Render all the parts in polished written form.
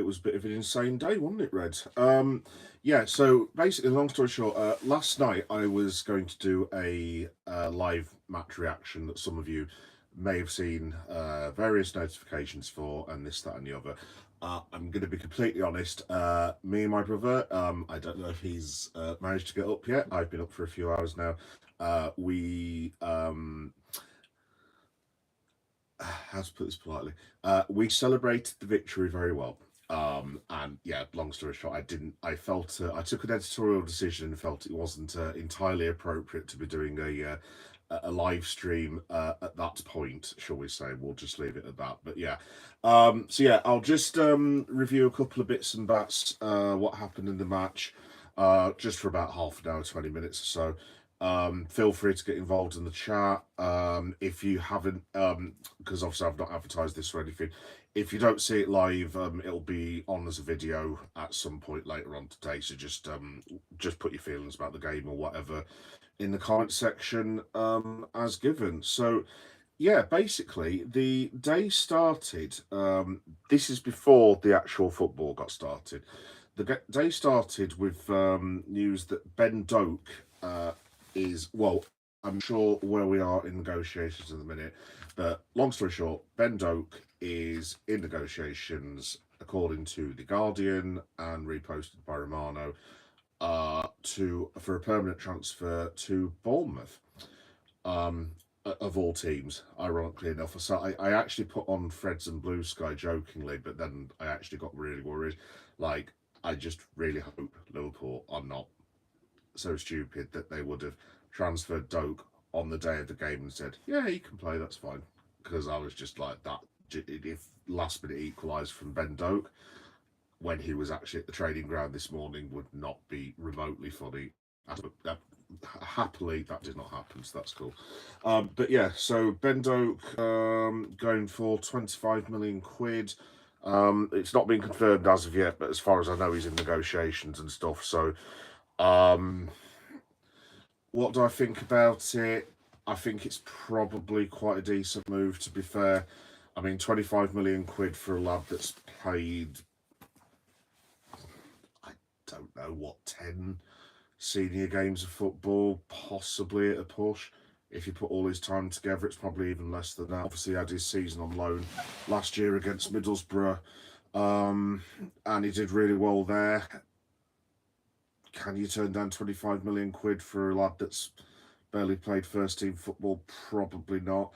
was a bit of an insane day, wasn't it, Red? Yeah, so basically, long story short, last night I was going to do a live match reaction that some of you may have seen various notifications for, and this, that, and the other. I'm going to be completely honest. Me and my brother, I don't know if he's managed to get up yet. I've been up for a few hours now. How to put this politely? We celebrated the victory very well. And yeah, long story short, I felt I took an editorial decision and felt it wasn't entirely appropriate to be doing a live stream at that point, shall we say. We'll just leave it at that. But yeah, so yeah, I'll just review a couple of bits and bats, what happened in the match, just for about half an hour, 20 minutes or so. Feel free to get involved in the chat. If you haven't, because obviously I've not advertised this or anything. If you don't see it live, it'll be on as a video at some point later on today. So just put your feelings about the game or whatever in the comment section as given. So yeah, basically the day started. This is before the actual football got started. The day started with news that Ben Doak is, well, I'm sure where we are in negotiations at the minute, but long story short, Ben Doak is in negotiations, according to The Guardian and reposted by Romano, for a permanent transfer to Bournemouth. Of all teams, ironically enough. So I actually put on Freds and Blue Sky jokingly, but then I actually got really worried. Like, I just really hope Liverpool are not so stupid that they would have transferred Doak on the day of the game and said, yeah, he can play, that's fine. Because I was just like, that, if last minute equalised from Ben Doak when he was actually at the training ground this morning would not be remotely funny. Happily, that did not happen, so that's cool. But yeah, so Ben Doak going for 25 million quid. It's not been confirmed as of yet, but as far as I know, he's in negotiations and stuff. So, what do I think about it? I think it's probably quite a decent move, to be fair. I mean, 25 million quid for a lad that's played, I don't know, what, 10 senior games of football, possibly at a push. If you put all his time together, it's probably even less than that. Obviously, he had his season on loan last year against Middlesbrough, and he did really well there. Can you turn down 25 million quid for a lad that's barely played first team football? Probably not.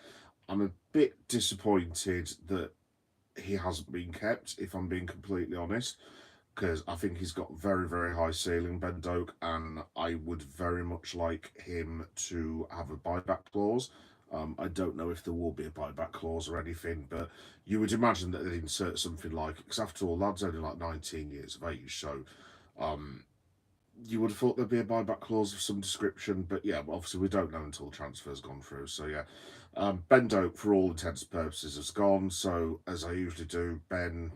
I'm a bit disappointed that he hasn't been kept, if I'm being completely honest, because I think he's got very, very high ceiling, Ben Doak, and I would very much like him to have a buyback clause. I don't know if there will be a buyback clause or anything, but you would imagine that they'd insert something like, because after all, lad's only like 19 years of age, so you would have thought there'd be a buyback clause of some description, but yeah, obviously we don't know until the transfer's gone through. So yeah, Ben Doak, for all intents and purposes, has gone. So as I usually do, Ben,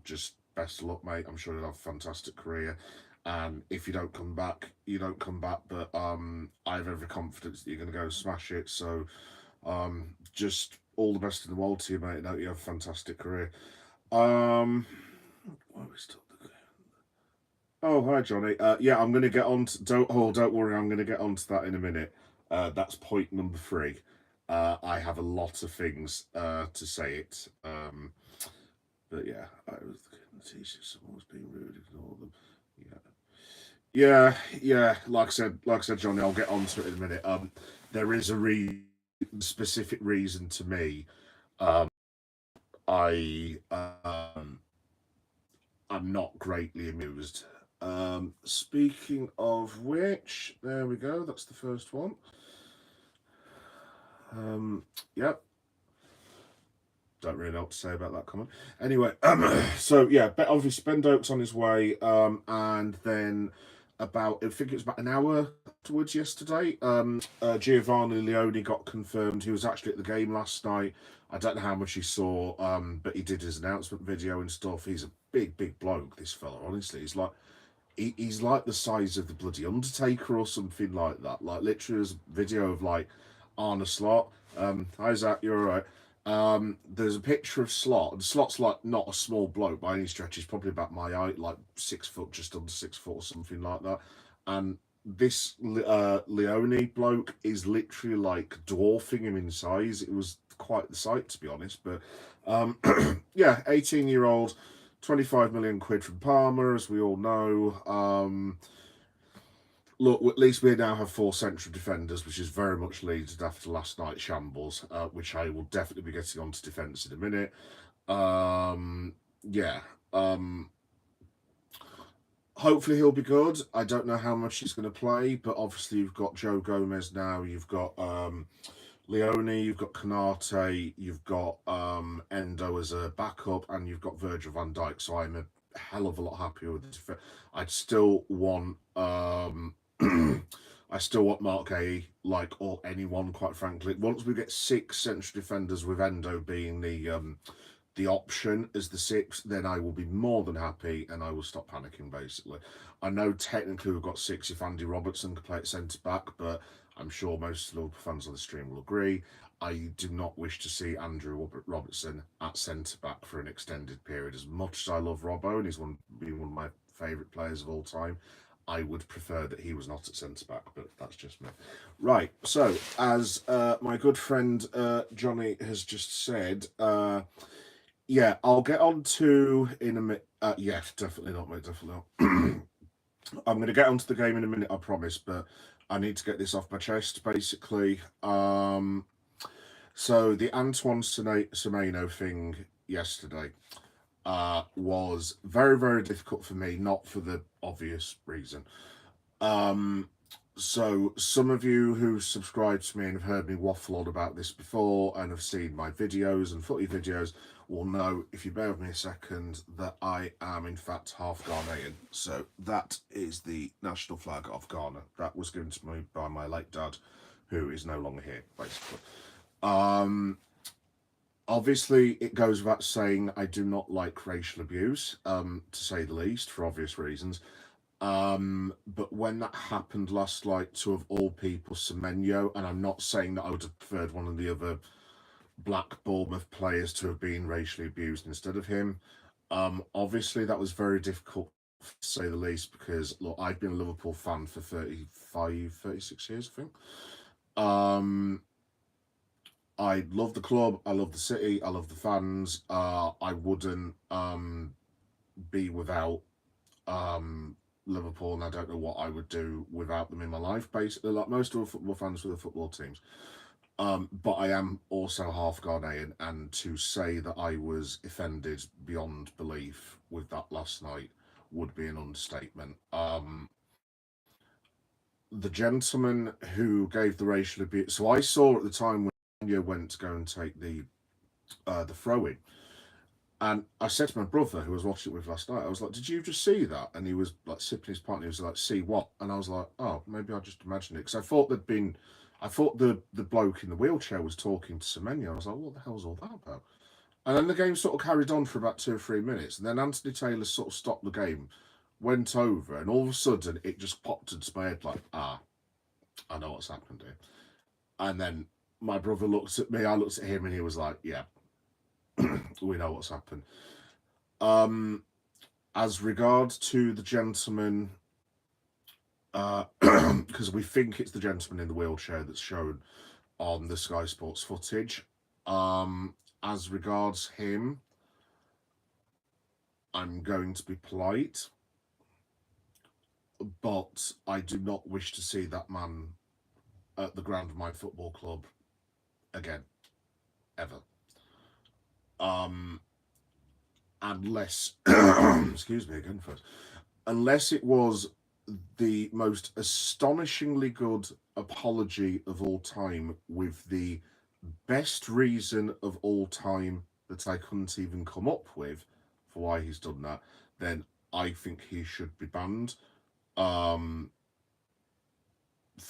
just best of luck, mate. I'm sure you'll have a fantastic career. And if you don't come back, you don't come back. But I have every confidence that you're going to go smash it. So just all the best in the world to you, mate. I hope you have a fantastic career. Why are we still? Oh, hi, Johnny. Yeah, I'm going to get on to... Don't worry, I'm going to get on to that in a minute. That's point number 3. I have a lot of things to say it. But yeah, I was the teacher. Someone's being rude, ignore them. Yeah. Like I said, Johnny, I'll get on to it in a minute. There is a specific reason to me. I'm not greatly amused. Speaking of which, there we go. That's the first one. Yep. Don't really know what to say about that comment. Anyway, so yeah, obviously Ben Doak's on his way, and then I think it was about an hour afterwards yesterday, Giovanni Leone got confirmed. He was actually at the game last night. I don't know how much he saw, but he did his announcement video and stuff. He's a big bloke, this fella, honestly. He's like the size of the bloody Undertaker or something like that. Like, literally, there's a video of, like, Arne Slot. Hi, Zach, you're all right. There's a picture of Slot, and Slot's like not a small bloke by any stretch. He's probably about my height, like 6 foot, just under 6 foot or something like that. And this Leone bloke is literally like dwarfing him in size. It was quite the sight, to be honest. But yeah, 18-year-old, 25 million quid from Parma, as we all know. Look, at least we now have 4 central defenders, which is very much needed after last night's shambles, which I will definitely be getting onto defence in a minute. Yeah. Hopefully he'll be good. I don't know how much he's going to play, but obviously you've got Joe Gomez now, you've got Leone, you've got Canate, you've got Endo as a backup, and you've got Virgil van Dijk. So I'm a hell of a lot happier with this. I'd still want I still want Mark A, like, or anyone, quite frankly. Once we get 6 central defenders with Endo being the option as the 6th, then I will be more than happy and I will stop panicking, basically. I know technically we've got 6 if Andy Robertson can play at centre-back, but I'm sure most Liverpool fans on the stream will agree. I do not wish to see Andrew Robertson at centre-back for an extended period. As much as I love Robbo and he's one of my favourite players of all time, I would prefer that he was not at centre-back, but that's just me. Right, so as my good friend Johnny has just said, yeah, I'll get on to in a minute. Yeah, definitely not, mate, definitely not. I'm going to get onto the game in a minute, I promise, but I need to get this off my chest, basically. So the Antoine Semenyo thing yesterday was very, very difficult for me, not for the obvious reason. So some of you who subscribe to me and have heard me waffle on about this before and have seen my videos and footy videos will know, if you bear with me a second, that I am in fact half Ghanaian. So that is the national flag of Ghana. That was given to me by my late dad, who is no longer here, basically. Obviously, it goes without saying I do not like racial abuse, to say the least, for obvious reasons. But when that happened last night to, of all people, Semenyo, and I'm not saying that I would have preferred one of the other black Bournemouth players to have been racially abused instead of him. Obviously, that was very difficult, to say the least, because, look, I've been a Liverpool fan for 36 years, I think. I love the club, I love the city, I love the fans. I wouldn't be without Liverpool, and I don't know what I would do without them in my life, basically, like most of the football fans with the football teams. But I am also half Ghanaian, and to say that I was offended beyond belief with that last night would be an understatement. The gentleman who gave the racial abuse, so I saw at the time when you went to go and take the throw-in, and I said to my brother, who was watching it with last night, I was like, "Did you just see that?" And he was like sipping his pint. And he was like, "See what?" And I was like, "Oh, maybe I just imagined it," because I thought the bloke in the wheelchair was talking to Semenyo. I was like, "What the hell's all that about?" And then the game sort of carried on for about 2 or 3 minutes, and then Anthony Taylor sort of stopped the game, went over, and all of a sudden it just popped into my head like, "Ah, I know what's happened here." And then my brother looked at me, I looked at him, and he was like, "Yeah, we know what's happened." As regards to the gentleman, because we think it's the gentleman in the wheelchair that's shown on the Sky Sports footage. As regards him, I'm going to be polite, but I do not wish to see that man at the ground of my football club again, ever. Unless, excuse me again first, unless it was the most astonishingly good apology of all time with the best reason of all time that I couldn't even come up with for why he's done that, then I think he should be banned for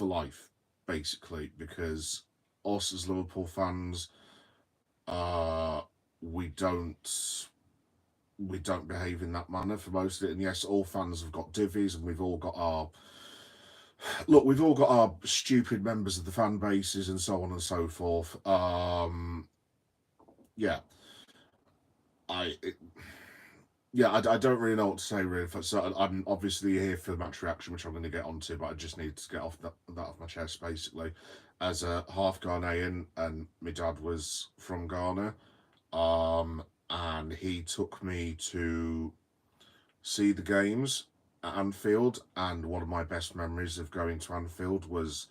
life, basically, because us as Liverpool fans, we don't behave in that manner for most of it. And yes, all fans have got divvies, and we've all got our stupid members of the fan bases and so on and so forth. yeah, I it, yeah, I don't really know what to say really. So I'm obviously here for the match reaction, which I'm going to get onto, but I just need to get off that off my chest basically. As a half Ghanaian, and my dad was from Ghana, um, and he took me to see the games at Anfield, and one of my best memories of going to Anfield was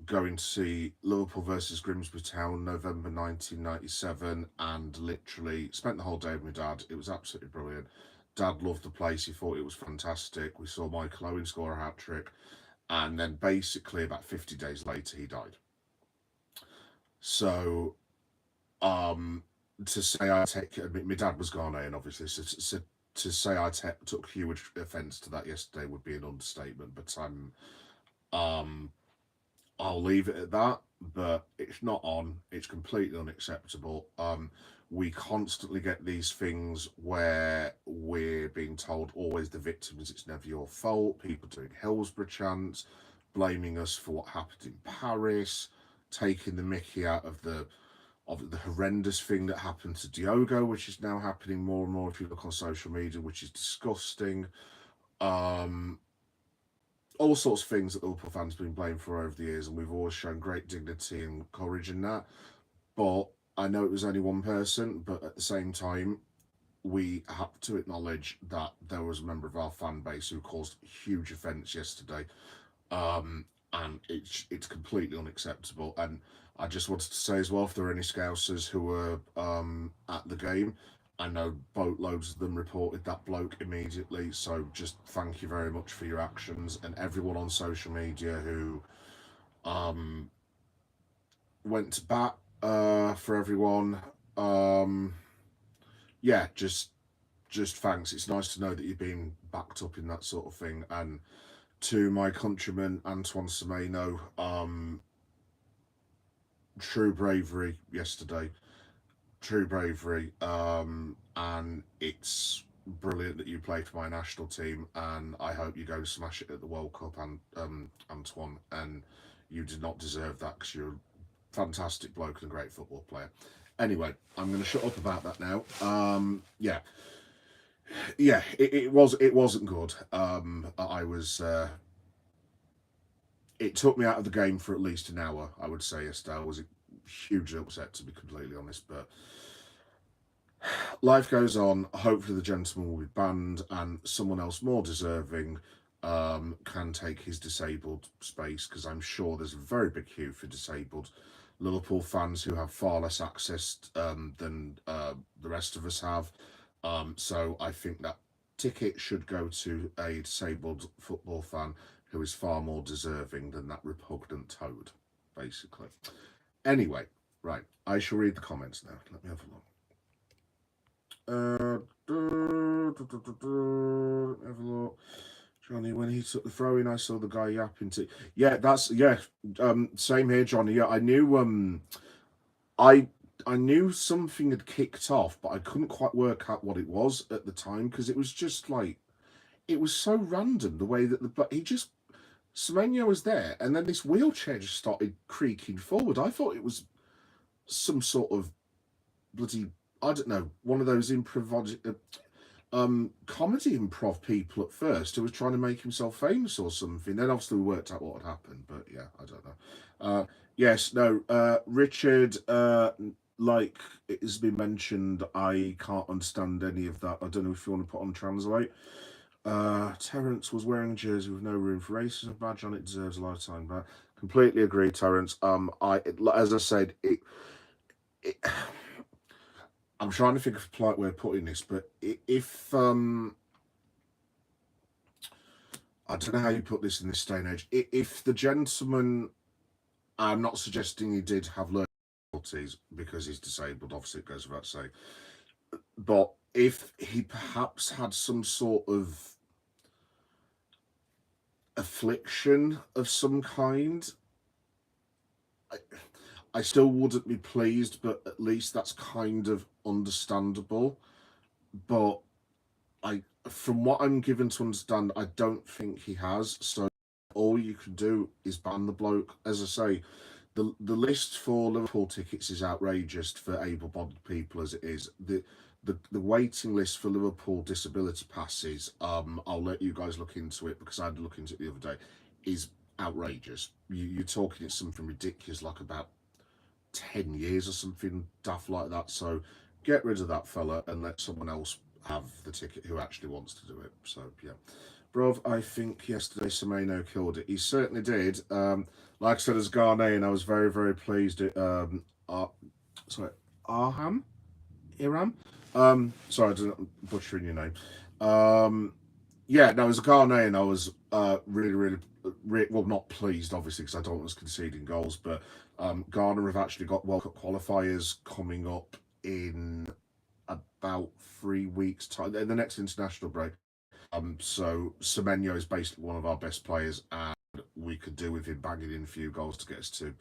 going to see Liverpool versus Grimsby Town, November 1997, and literally spent the whole day with my dad. It was absolutely brilliant. Dad loved the place. He thought it was fantastic. We saw Michael Owen score a hat trick, and then basically about 50 days later, he died. So, um, to say I take, I mean, my dad was Ghanaian, obviously, so to say took huge offence to that yesterday would be an understatement. But um, I'll leave it at that, but it's not on. It's completely unacceptable. We constantly get these things where we're being told always the victims, it's never your fault. People doing Hillsborough chants, blaming us for what happened in Paris, taking the mickey out of the horrendous thing that happened to Diogo, which is now happening more and more if you look on social media, which is disgusting. Um, all sorts of things that the Liverpool fans have been blamed for over the years, and we've always shown great dignity and courage in that. But I know it was only one person, but at the same time, we have to acknowledge that there was a member of our fan base who caused huge offence yesterday, and it's completely unacceptable. And I just wanted to say as well, if there are any Scousers who were at the game, I know boatloads of them reported that bloke immediately. So just thank you very much for your actions, and everyone on social media who um, went to bat for everyone. Um, yeah, just thanks. It's nice to know that you're being backed up in that sort of thing. And to my countryman Antoine Semenyo, true bravery yesterday. True bravery. And it's brilliant that you play for my national team, and I hope you go smash it at the World Cup. And Antoine, and you did not deserve that because you're a fantastic bloke and a great football player. Anyway, I'm going to shut up about that now. Yeah, yeah, it wasn't good. I was it took me out of the game for at least an hour. I would say yesterday I was hugely upset, to be completely honest. But life goes on. Hopefully, the gentleman will be banned, and someone else more deserving can take his disabled space, because I'm sure there's a very big queue for disabled Liverpool fans who have far less access than the rest of us have. So I think that ticket should go to a disabled football fan who is far more deserving than that repugnant toad, basically. Anyway, right, I shall read the comments now. Let me have a look. Have a look. Johnny, when he took the throw in, I saw the guy yapping to. Yeah, that's yeah. Same here, Johnny. Yeah, I I knew something had kicked off, but I couldn't quite work out what it was at the time, because it was just like it was so random the way that but he just Semenyo was there, and then this wheelchair just started creaking forward. I thought it was some sort of bloody, I don't know, one of those comedy improv people at first who was trying to make himself famous or something. Then obviously we worked out what had happened, but yeah, I don't know. Yes, no, Richard, like it has been mentioned, I can't understand any of that. I don't know if you want to put on translate. Terence was wearing a jersey with no room for racism badge on it, deserves a lifetime ban. Completely agree, Terence. As I said, it I'm trying to think of a polite way of putting this, but if I don't know how you put this in this day and age, if the gentleman, I'm not suggesting he did have learning difficulties because he's disabled, obviously it goes without saying, but if he perhaps had some sort of affliction of some kind, I, I still wouldn't be pleased, but at least that's kind of understandable. But from what I'm given to understand, I don't think he has. So all you can do is ban the bloke. As I say, the list for Liverpool tickets is outrageous for able-bodied people as it is. The waiting list for Liverpool disability passes, I'll let you guys look into it because I had to look into it the other day, is outrageous. You're talking it's something ridiculous, like about 10 years or something daft like that. So get rid of that fella and let someone else have the ticket who actually wants to do it. So yeah. Bruv, I think yesterday Semenyo killed it. He certainly did. Like I said, as Ghanaian, I was very, very pleased at sorry, Arham? Iram? Sorry, I'm butchering your name. Yeah, no, as a Ghanaian, I was really, well, not pleased, obviously, because I don't want us conceding goals, but Ghana have actually got World Cup qualifiers coming up in about 3 weeks' time, in the next international break. So Semenyo is basically one of our best players, and we could do with him banging in a few goals to get us to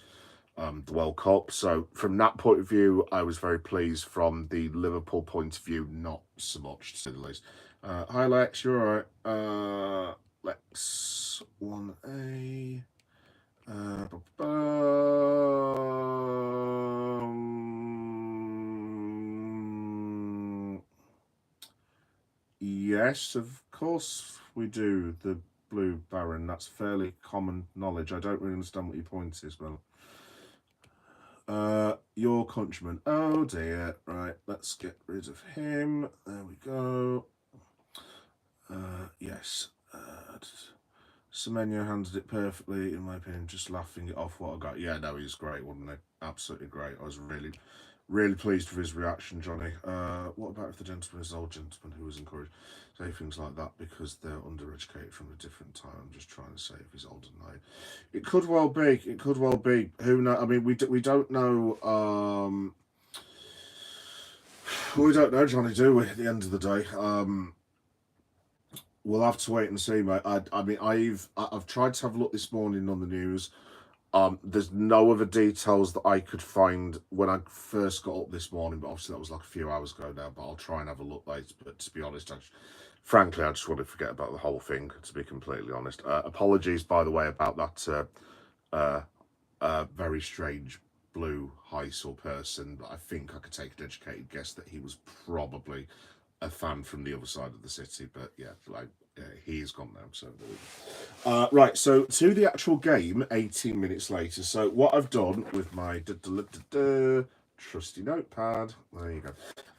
the World Cup. So from that point of view, I was very pleased. From the Liverpool point of view, not so much, to say the least. Hi Lex, you're all right. Lex 1A. Yes, of course we do. The Blue Baron. That's fairly common knowledge. I don't really understand what your point is, Well, your countryman. Oh dear. Right, let's get rid of him. There we go. Yes. Semenyo handled it perfectly, in my opinion, just laughing it off what I got. Yeah, no, he's great, wasn't he? Absolutely great. I was really, really pleased with his reaction, Johnny. What about if the gentleman is an old gentleman who was encouraged to say things like that because they're undereducated from a different time? I'm just trying to say if he's older than I. It could well be. It could well be. Who knows? I mean, we don't know. We don't know, Johnny, do we? At the end of the day, we'll have to wait and see, mate. I mean, I've tried to have a look this morning on the news. There's no other details that I could find when I first got up this morning, but obviously that was like a few hours ago now. But I'll try and have a look later. But to be honest, frankly, I just want to forget about the whole thing. To be completely honest, apologies by the way about that. Very strange blue Heysel person, but I think I could take an educated guess that he was probably a fan from the other side of the city. But yeah, like he is gone now. So right, so to the actual game, 18 minutes later. So what I've done with my trusty notepad, there you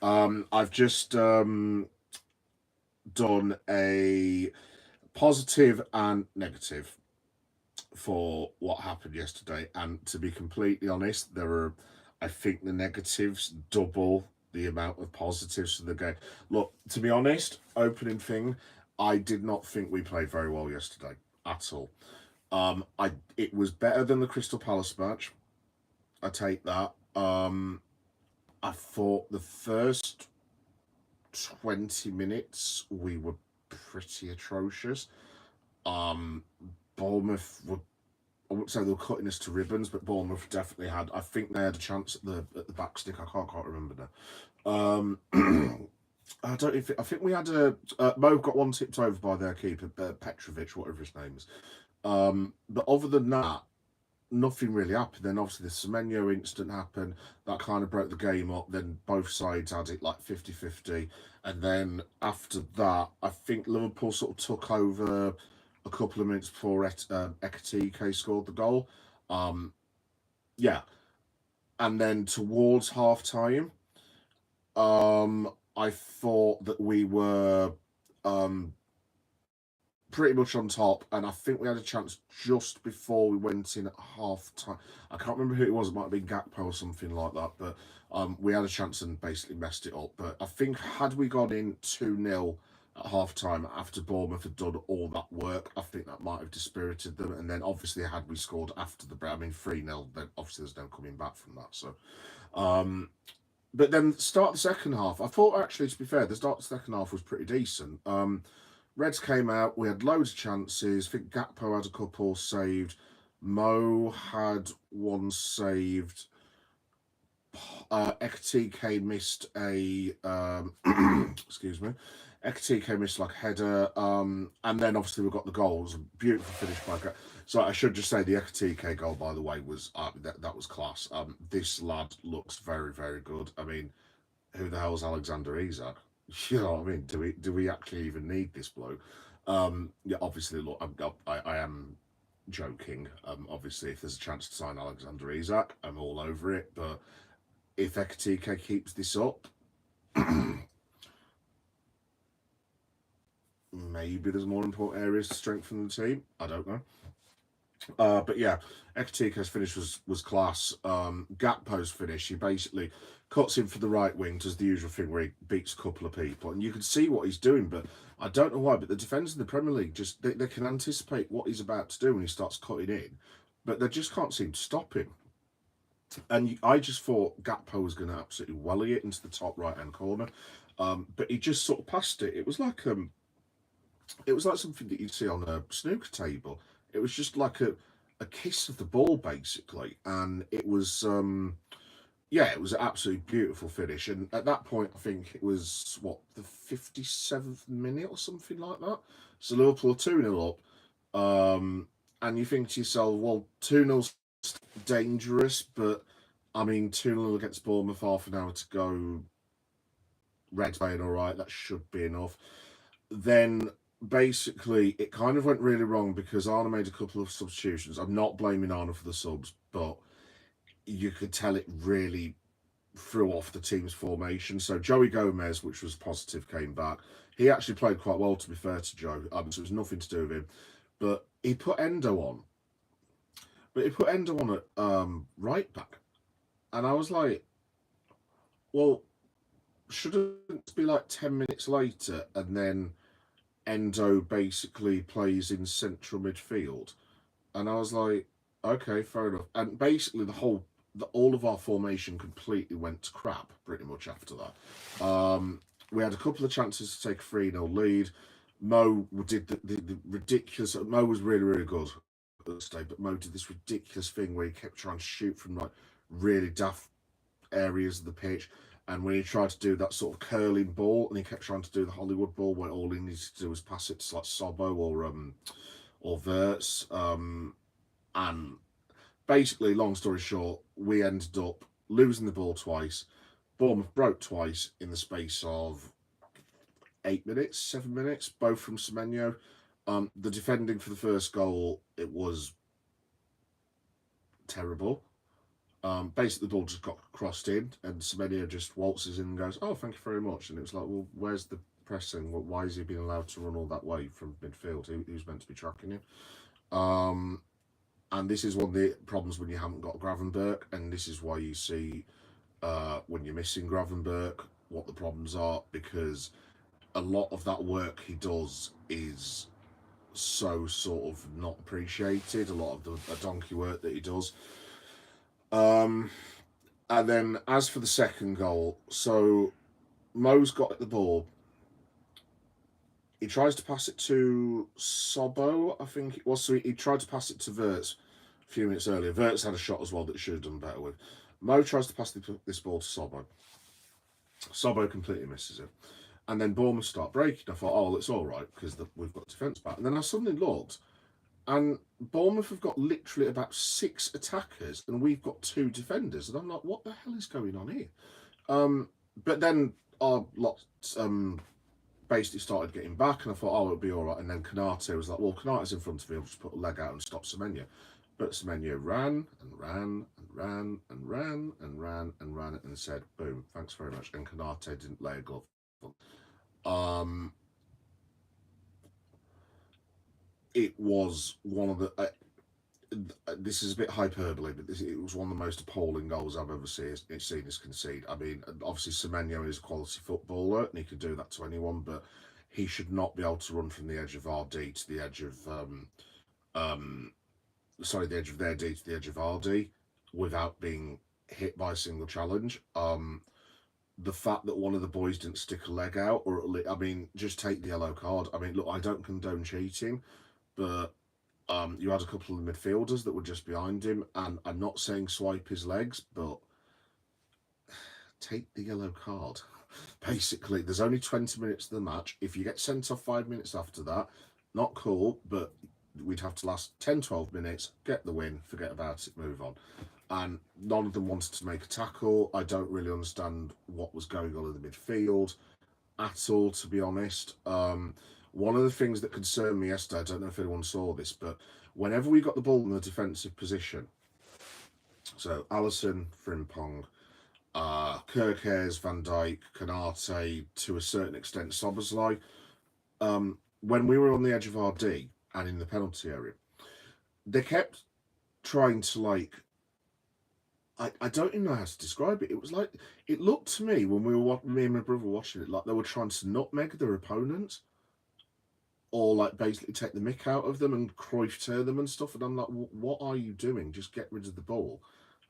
go. I've just done a positive and negative for what happened yesterday. And to be completely honest, there are, I think, the negatives double the amount of positives for the game. Look, to be honest, opening thing, I did not think we played very well yesterday at all. It was better than the Crystal Palace match. I take that. I thought the first 20 minutes we were pretty atrocious. Bournemouth were, I wouldn't say they were cutting us to ribbons, but Bournemouth definitely had. I think they had a chance at the back stick. I can't remember now. I don't. I think we had a Mo got one tipped over by their keeper, Petrovic, whatever his name is. But other than that, nothing really happened. Then obviously the Semenyo incident happened. That kind of broke the game up. Then both sides had it like 50-50. And then after that, I think Liverpool sort of took over a couple of minutes before Ekitike scored the goal. Yeah. And then towards half time, I thought that we were pretty much on top, and I think we had a chance just before we went in at half time. I can't remember who it was. It might have been Gakpo or something like that, but we had a chance and basically messed it up. But I think had we gone in 2-0 at half time after Bournemouth had done all that work, I think that might have dispirited them. And then obviously had we scored after the break, I mean 3-0, then obviously there's no coming back from that. So but then start the second half, I thought actually, to be fair, the start of the second half was pretty decent. Reds came out, we had loads of chances. I think Gakpo had a couple saved. Mo had one saved. Ekitike missed a excuse me, Ekatike missed like a header, and then obviously we got the goals. Beautiful finish by. So I should just say the Ekatike goal, by the way, was that was class. This lad looks very very good. I mean, who the hell's Alexander Isak? You know what I mean? Do we actually even need this bloke? Yeah, obviously, look, I am joking. Obviously, if there's a chance to sign Alexander Isak, I'm all over it. But if Ekatike keeps this up, maybe there's more important areas to strengthen the team. I don't know. But yeah, Ekatike's finish was class. Gakpo's finish, he basically cuts in for the right wing, does the usual thing where he beats a couple of people, and you can see what he's doing. But I don't know why, but the defenders in the Premier League just they can anticipate what he's about to do when he starts cutting in, but they just can't seem to stop him. And I just thought Gakpo was going to absolutely welly it into the top right hand corner, but he just sort of passed it. It was like something that you'd see on a snooker table. It was just like a kiss of the ball, basically, and it was yeah, it was an absolutely beautiful finish. And at that point, I think it was what the 57th minute or something like that. So Liverpool 2-0 up, and you think to yourself, well, 2-0 dangerous, but I mean 2-0 against Bournemouth, half an hour to go. Red's playing all right. That should be enough. Then basically it kind of went really wrong because Arna made a couple of substitutions. I'm not blaming Arna for the subs, but you could tell it really threw off the team's formation. So Joey Gomez, which was positive, came back. He actually played quite well, to be fair to Joe. So it was nothing to do with him. But he put Endo on. But he put Endo on at right back. And I was like, well, shouldn't it be like 10 minutes later and then Endo basically plays in central midfield? And I was like, okay, fair enough. And basically, all of our formation completely went to crap pretty much after that. We had a couple of chances to take a 3-0 lead. Mo did the ridiculous. Mo was really, really good at the stage, but Mo did this ridiculous thing where he kept trying to shoot from like really daft areas of the pitch. And when he tried to do that sort of curling ball, and he kept trying to do the Hollywood ball, where all he needed to do was pass it to like Sobo or Verts. And basically, long story short, we ended up losing the ball twice. Bournemouth broke twice in the space of 8 minutes, 7 minutes, both from Semenyo. The defending for the first goal, it was terrible. Basically, the ball just got crossed in, and Semenyo just waltzes in and goes, "Oh, thank you very much." And it was like, well, where's the pressing? Why is he being allowed to run all that way from midfield? Who's meant to be tracking him? And this is one of the problems when you haven't got Gravenberg, and this is why you see when you're missing Gravenberg what the problems are, because a lot of that work he does is so sort of not appreciated. A lot of the donkey work that he does. And then as for the second goal, so Mo's got the ball. He tries to pass it to Sobo, I think it was. So he tried to pass it to Verts a few minutes earlier. Verts had a shot as well that he should have done better with. Mo tries to pass this ball to Sobo. Sobo completely misses it. And then Bournemouth start breaking. I thought, oh, it's all right because we've got defence back. And then I suddenly looked, and Bournemouth have got literally about 6 attackers, and we've got 2 defenders. And I'm like, what the hell is going on here? But then our lot basically started getting back, and I thought, oh, it'll be all right. And then Canate was like, well, Canate's in front of me. I'll just put a leg out and stop Semenyo. But Semenyo ran and ran and ran and ran and ran and ran and said, boom, thanks very much. And Canate didn't lay a glove on. It was one of the. This is a bit hyperbole, but it was one of the most appalling goals I've ever seen us concede. I mean, obviously Semenyo is a quality footballer, and he could do that to anyone, but he should not be able to run from the edge of RD to the edge of the edge of their D to the edge of RD without being hit by a single challenge. The fact that one of the boys didn't stick a leg out, or I mean, just take the yellow card. I mean, look, I don't condone cheating, but you had a couple of the midfielders that were just behind him, and I'm not saying swipe his legs, but take the yellow card. Basically, there's only 20 minutes of the match. If you get sent off 5 minutes after that, not cool, but we'd have to last 10, 12 minutes, get the win, forget about it, move on. And none of them wanted to make a tackle. I don't really understand what was going on in the midfield at all, to be honest. One of the things that concerned me yesterday, I don't know if anyone saw this, but whenever we got the ball in the defensive position, so Allison, Frimpong, Kirkes, Van Dijk, Canate, to a certain extent, Soboslai, when we were on the edge of our D and in the penalty area, they kept trying to I don't even know how to describe it. It was like, it looked to me when me and my brother were watching it, like they were trying to nutmeg their opponents, or like basically take the mick out of them and Cruyff tear them and stuff. And I'm like, what are you doing? Just get rid of the ball.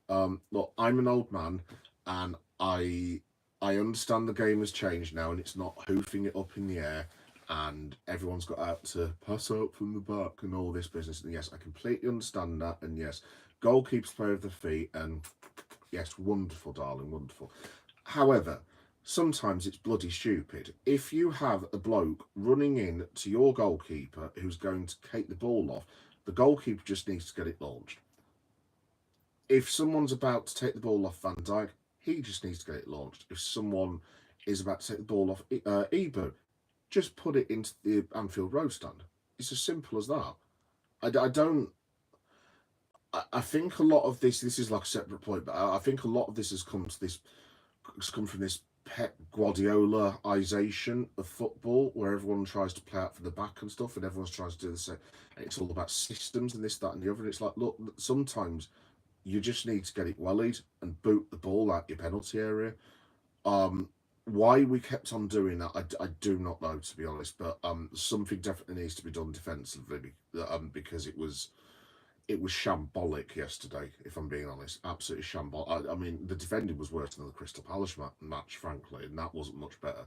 Look, I'm an old man, and I understand the game has changed now, and it's not hoofing it up in the air, and everyone's got out to pass out from the back and all this business. And yes, I completely understand that. And yes, goalkeepers play with the feet, and yes, wonderful, darling, wonderful. However, sometimes it's bloody stupid. If you have a bloke running in to your goalkeeper who's going to take the ball off, the goalkeeper just needs to get it launched. If someone's about to take the ball off Van Dijk, he just needs to get it launched. If someone is about to take the ball off Ebo, just put it into the Anfield Road stand. It's as simple as that. I don't. I think a lot of this is like a separate point, but I think a lot of this has come from this Pep Guardiola-ization of football, where everyone tries to play out for the back and stuff, and everyone's trying to do the same. It's all about systems and this, that, and the other. And it's like, look, sometimes you just need to get it wellied and boot the ball out your penalty area. Why we kept on doing that, I do not know, to be honest. But something definitely needs to be done defensively, because it was shambolic yesterday, if I'm being honest. Absolutely shambolic. I mean, the defending was worse than the Crystal Palace match, frankly, and that wasn't much better.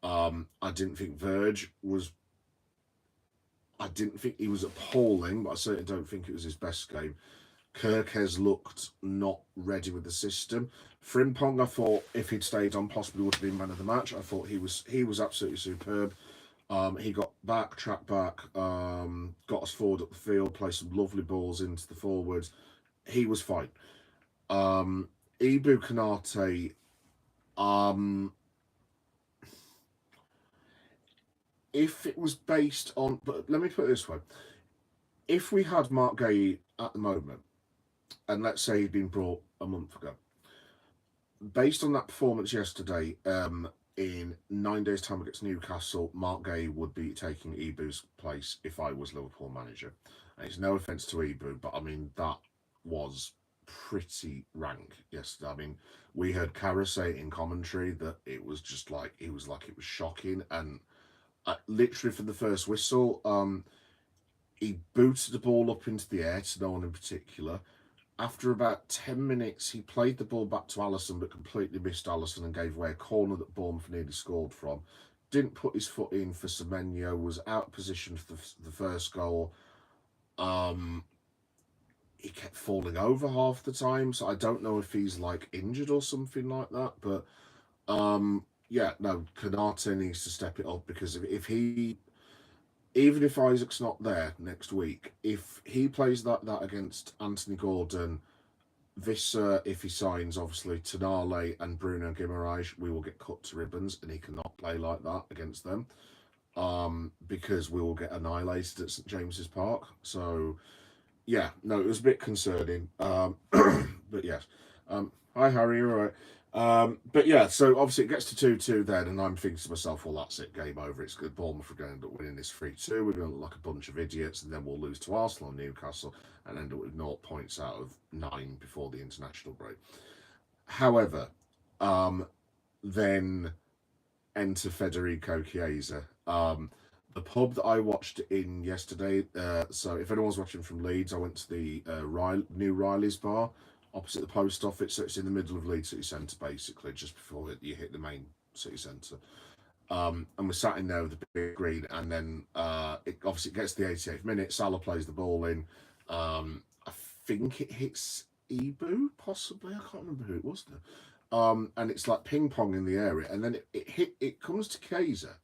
I didn't think Verge was. I didn't think he was appalling, but I certainly don't think it was his best game. Kirkes looked not ready with the system. Frimpong, I thought if he'd stayed on, possibly would have been man of the match. I thought he was absolutely superb. He got back, tracked back, got us forward up the field, played some lovely balls into the forwards. He was fine. Ibu Kanate, if it was based on, but let me put it this way: if we had Mark Gay at the moment, and let's say he'd been brought a month ago, based on that performance yesterday, in 9 days' time against Newcastle, Mark Gay would be taking Ibu's place if I was Liverpool manager. And it's no offence to Ibu, but I mean, that was pretty rank yesterday. I mean, we heard Kara say in commentary that it was just like, it was shocking. And literally from the first whistle, he booted the ball up into the air to no one in particular. After about 10 minutes, he played the ball back to Allison, but completely missed Allison and gave away a corner that Bournemouth nearly scored from. Didn't put his foot in for Semenyo, was out of position for the first goal. He kept falling over half the time, so I don't know if he's like injured or something like that. But yeah, no, Kanate needs to step it up, because if he, even if Isaac's not there next week, if he plays that against Anthony Gordon, Visser, if he signs, obviously, Tonale and Bruno Guimaraes, we will get cut to ribbons, and he cannot play like that against them, because we will get annihilated at St James's Park. So, yeah, no, it was a bit concerning. But yes. Hi, Harry, you're all right. But yeah, so obviously it gets to 2-2 then, and I'm thinking to myself, well, that's it, game over. It's good. Bournemouth are going to end up winning this 3-2. We're going to look like a bunch of idiots, and then we'll lose to Arsenal and Newcastle and end up with 0 points out of 9 before the international break. However, then enter Federico Chiesa. The pub that I watched in yesterday, so if anyone's watching from Leeds, I went to the new Riley's bar opposite the post office, so it's in the middle of Leeds City Centre, basically, just before you hit the main city centre. And we're sat in there with the big green, and then it obviously gets to the 88th minute, Salah plays the ball in. I think it hits Ibu, possibly. I can't remember who it was now. And it's like ping pong in the area, and then it comes to Kaiser,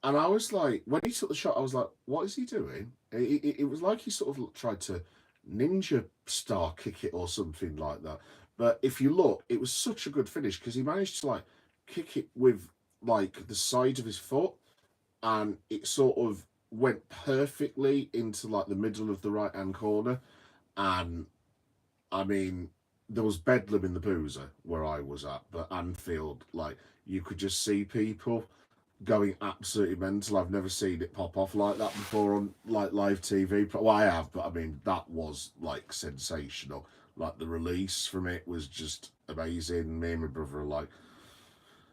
and I was like, when he took the shot, I was like, what is he doing? It was like he sort of tried to ninja star kick it or something like that. But if you look, it was such a good finish because he managed to like kick it with like the side of his foot, and it sort of went perfectly into like the middle of the right hand corner. And I mean, there was bedlam in the boozer where I was at, but Anfield, like you could just see people going absolutely mental. I've never seen it pop off like that before on like live TV. Well, I have, but I mean that was like sensational. Like the release from it was just amazing. Me and my brother are like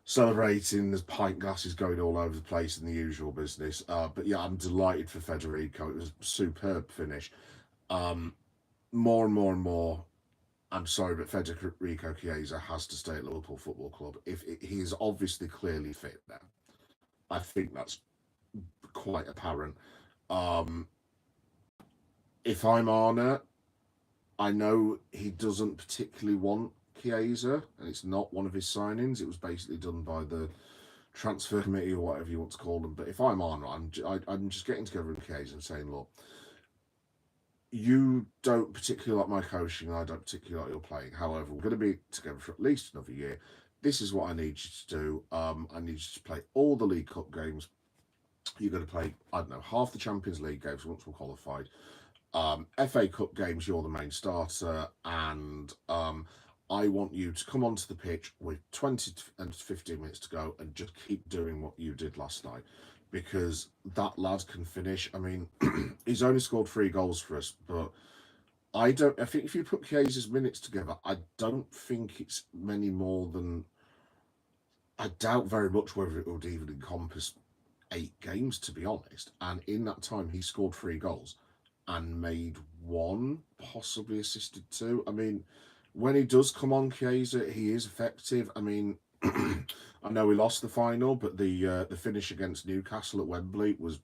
celebrating. There's pint glasses going all over the place in the usual business. But yeah, I'm delighted for Federico. It was a superb finish. Um, More and more and more. I'm sorry, but Federico Chiesa has to stay at Liverpool Football Club. If he is obviously clearly fit now, I think that's quite apparent. Um, if I'm Arna, I know he doesn't particularly want Chiesa, and it's not one of his signings. It was basically done by the transfer committee or whatever you want to call them. But if I'm Arna, I'm just getting together with Chiesa and saying, look, you don't particularly like my coaching, and I don't particularly like your playing. However, we're going to be together for at least another year. This is what I need you to do. I need you to play all the League Cup games. You're going to play, I don't know, half the Champions League games once we're qualified. FA Cup games, you're the main starter, and I want you to come onto the pitch with 20 and 15 minutes to go and just keep doing what you did last night because that lad can finish. I mean, he's only scored 3 goals for us, but I don't. I think if you put Chiesa's minutes together, I don't think it's many more than. I doubt very much whether it would even encompass 8 games, to be honest. And in that time, he scored 3 goals and made one, possibly assisted two. I mean, when he does come on, Chiesa, he is effective. I mean, I know we lost the final, but the finish against Newcastle at Wembley was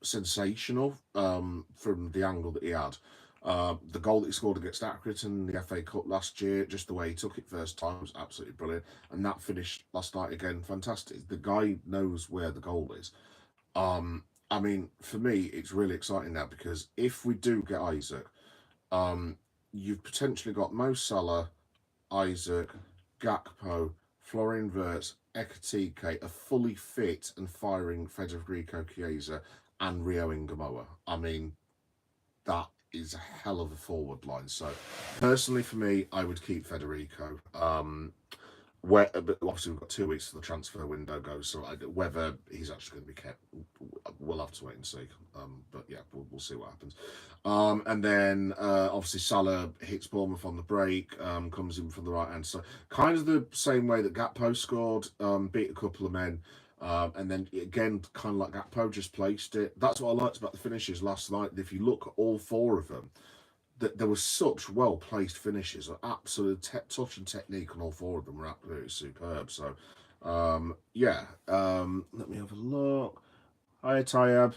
sensational from the angle that he had. The goal that he scored against Accrington in the FA Cup last year, just the way he took it first time, was absolutely brilliant. And that finish last night again, fantastic. The guy knows where the goal is. I mean, for me, it's really exciting now because if we do get Isaac, um, you've potentially got Mo Salah, Isaac, Gakpo, Florian Wirtz, Ekatike, a fully fit and firing Federico Chiesa and Rio Ingamoa. I mean, that is a hell of a forward line. So, personally, for me, I would keep Federico. But obviously we've got 2 weeks to the transfer window goes, so whether he's actually going to be kept, we'll have to wait and see. But yeah, we'll see what happens. And then obviously Salah hits Bournemouth on the break, comes in from the right hand side, kind of the same way that Gakpo scored, beat a couple of men. And then again, kind of like Gakpo just placed it. That's what I liked about the finishes last night. If you look at all 4 of them, that there were such well placed finishes, absolute touch and technique on all 4 of them were absolutely superb. So, yeah, let me have a look. Hi, Tyab.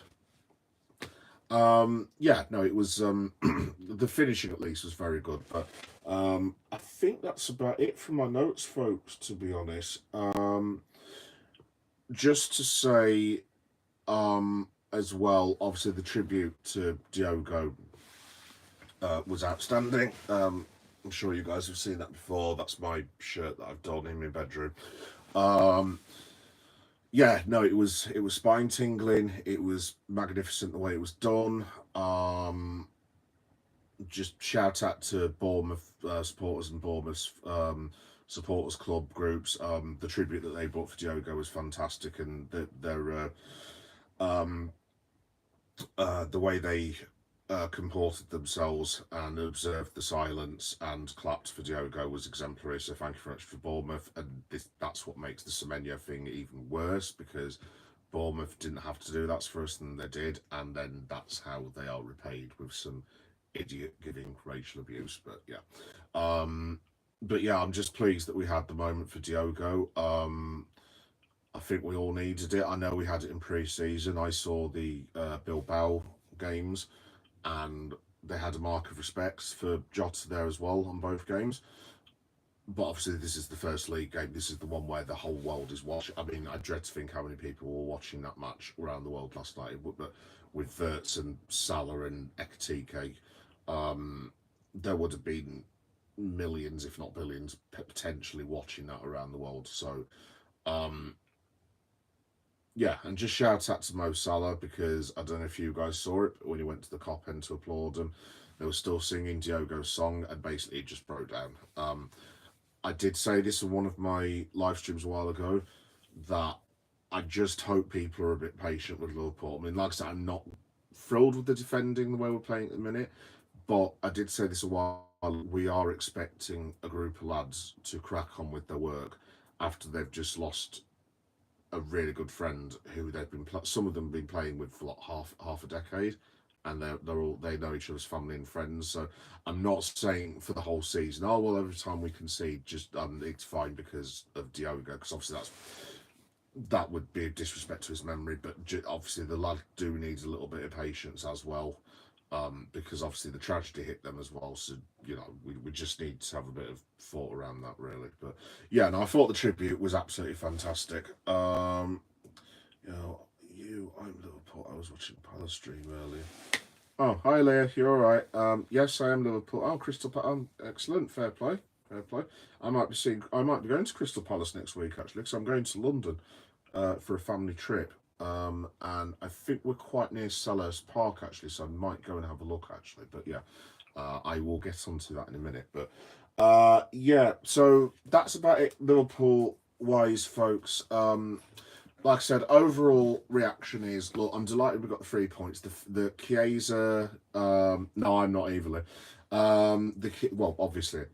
Yeah, no, it was the finishing at least was very good, but I think that's about it for my notes, folks. To be honest, just to say, as well, obviously the tribute to Diogo was outstanding. I'm sure you guys have seen that before. That's my shirt that I've done in my bedroom. Um, yeah, no, it was spine tingling. It was magnificent the way it was done. Just shout out to Bournemouth supporters and Bournemouth supporters club groups. The tribute that they brought for Diogo was fantastic, and um, the way they comported themselves and observed the silence and clapped for Diogo was exemplary. So thank you very much for Bournemouth. And that's what makes the Semenyo thing even worse because Bournemouth didn't have to do that for us, and they did. And then that's how they are repaid with some idiot giving racial abuse. But yeah. But yeah, I'm just pleased that we had the moment for Diogo. I think we all needed it. I know we had it in pre-season. I saw the Bilbao games, and they had a mark of respect for Jota there as well on both games. but obviously this is the first league game. This is the one where the whole world is watching. I mean, I dread to think how many people were watching that match around the world last night. But with Wirtz and Salah and Ekatike, there would have been millions, if not billions, potentially watching that around the world. So, um, yeah, and just shout out to Mo Salah, because I don't know if you guys saw it, but when he went to the cop end to applaud him, they were still singing Diogo's song, and basically it just broke down. I did say this in one of my live streams a while ago, that I just hope people are a bit patient with Liverpool. I mean, like I said, I'm not thrilled with the defending the way we're playing at the minute, but I did say this a while. We are expecting a group of lads to crack on with their work after they've just lost a really good friend who they've been some of them been playing with for like half a decade, and they know each other's family and friends. So I'm not saying for the whole season, oh well, every time we concede, just it's fine because of Diogo, because obviously that would be a disrespect to his memory. But obviously the lad do need a little bit of patience as well, because obviously the tragedy hit them as well. So we just need to have a bit of thought around that, really. But yeah, no, I thought the tribute was absolutely fantastic. You know, I'm Liverpool. I was watching Palace stream earlier. Oh, hi Leah, you all right? Yes, I am Liverpool. Oh, Crystal Palace. Excellent, fair play, fair play. I might be going to Crystal Palace next week actually, because I'm going to London for a family trip. And I think we're quite near Selhurst Park actually, so I might go and have a look actually. But yeah, I will get onto that in a minute. But yeah, so that's about it, Liverpool wise, folks. Like I said, overall reaction is, look, I'm delighted we got the 3 points. The Chiesa, no, I'm not evilly. Well, obviously,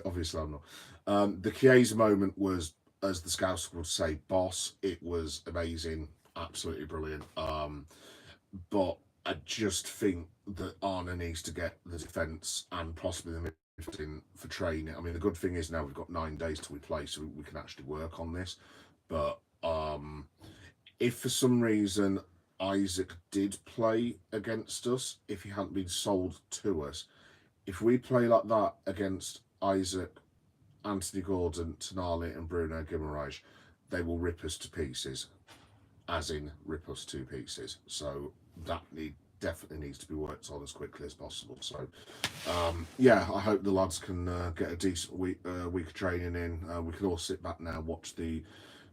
obviously I'm not. The Chiesa moment was, as the scouts would say, boss. It was amazing, absolutely brilliant. But I just think that Arna needs to get the defence and possibly the midfield in for training. I mean, the good thing is now we've got 9 days till we play, so we can actually work on this. But if for some reason Isaac did play against us, if he hadn't been sold to us, if we play like that against Isaac, Anthony Gordon, Tonali, and Bruno Guimaraes, they will rip us to pieces, as in rip us to pieces. So that definitely needs to be worked on as quickly as possible. So yeah, I hope the lads can get a decent week of training in. We can all sit back now, watch the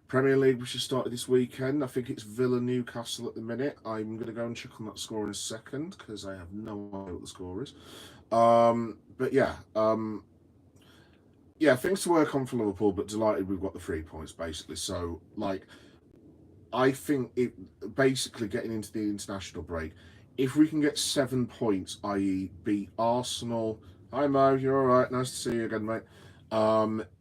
Premier League, which has started this weekend. I think it's Villa Newcastle at the minute. I'm going to go and check on that score in a second, because I have no idea what the score is. But yeah, yeah, things to work on for Liverpool, but delighted we've got the 3 points basically. So like, I think it basically getting into the international break, if we can get 7 points, i.e., beat Arsenal. Hi Mo, you're all right. Nice to see you again, mate.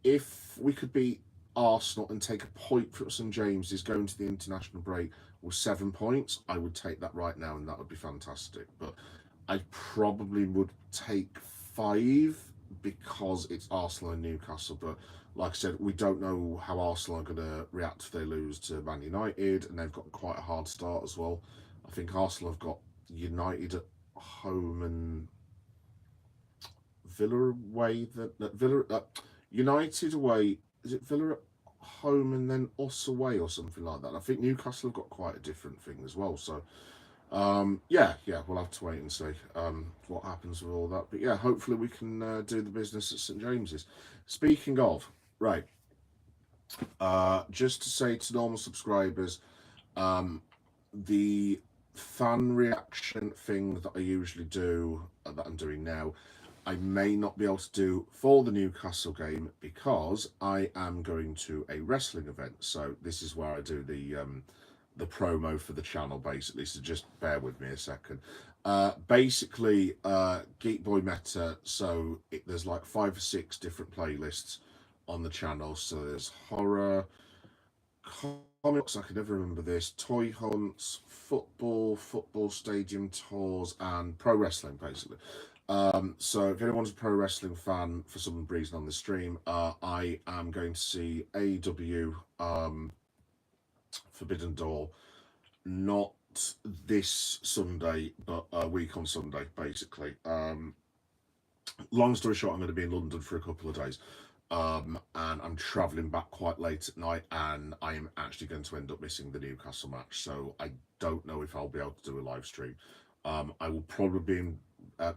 If we could beat Arsenal and take a point from St James's going to the international break with 7 points, I would take that right now, and that would be fantastic. But I probably would take 5 because it's Arsenal and Newcastle. But like I said, we don't know how Arsenal are going to react if they lose to Man United, and they've got quite a hard start as well. I think Arsenal have got United at home and Villa away. Villa United away. Is it Villa at home and then us away or something like that? I think Newcastle have got quite a different thing as well. So yeah, we'll have to wait and see what happens with all that. But yeah, hopefully we can do the business at St James's. Speaking of, right, just to say to normal subscribers, the fan reaction thing that I usually do, that I'm doing now, I may not be able to do for the Newcastle game because I am going to a wrestling event. So this is where I do the promo for the channel, basically. So just bear with me a second. Basically, Geek Boy Meta. So there's like 5 or 6 different playlists on the channel. So there's horror, comics, I can never remember this, toy hunts, football stadium tours, and pro wrestling, basically. So if anyone's a pro wrestling fan for some reason on the stream, I am going to see AEW Forbidden Door, not this Sunday, but a week on Sunday, basically. Long story short, I'm going to be in London for a couple of days. And I'm travelling back quite late at night, and I'm actually going to end up missing the Newcastle match. So I don't know if I'll be able to do a live stream. I will probably be uh,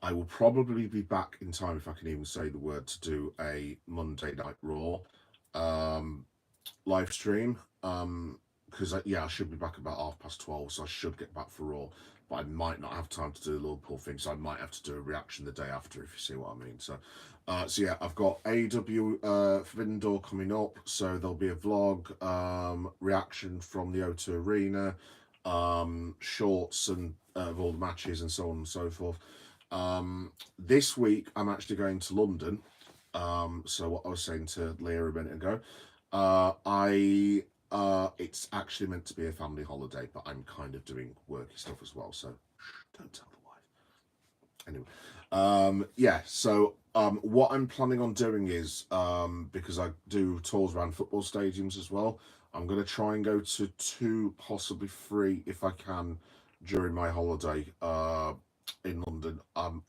I will probably be back in time, if I can even say the word, to do a Monday Night Raw um, live stream. Because yeah, I should be back about 12:30, so I should get back for Raw. But I might not have time to do the Liverpool thing, so I might have to do a reaction the day after, if you see what I mean. So yeah, I've got AEW Forbidden Door coming up, so there'll be a vlog, reaction from the O2 Arena, shorts and of all the matches and so on and so forth. This week I'm actually going to London. So what I was saying to Leah a minute ago, I it's actually meant to be a family holiday, but I'm kind of doing worky stuff as well, so don't tell the wife. Anyway, yeah. So what I'm planning on doing is because I do tours around football stadiums as well. I'm going to try and go to 2, possibly 3, if I can, during my holiday in London.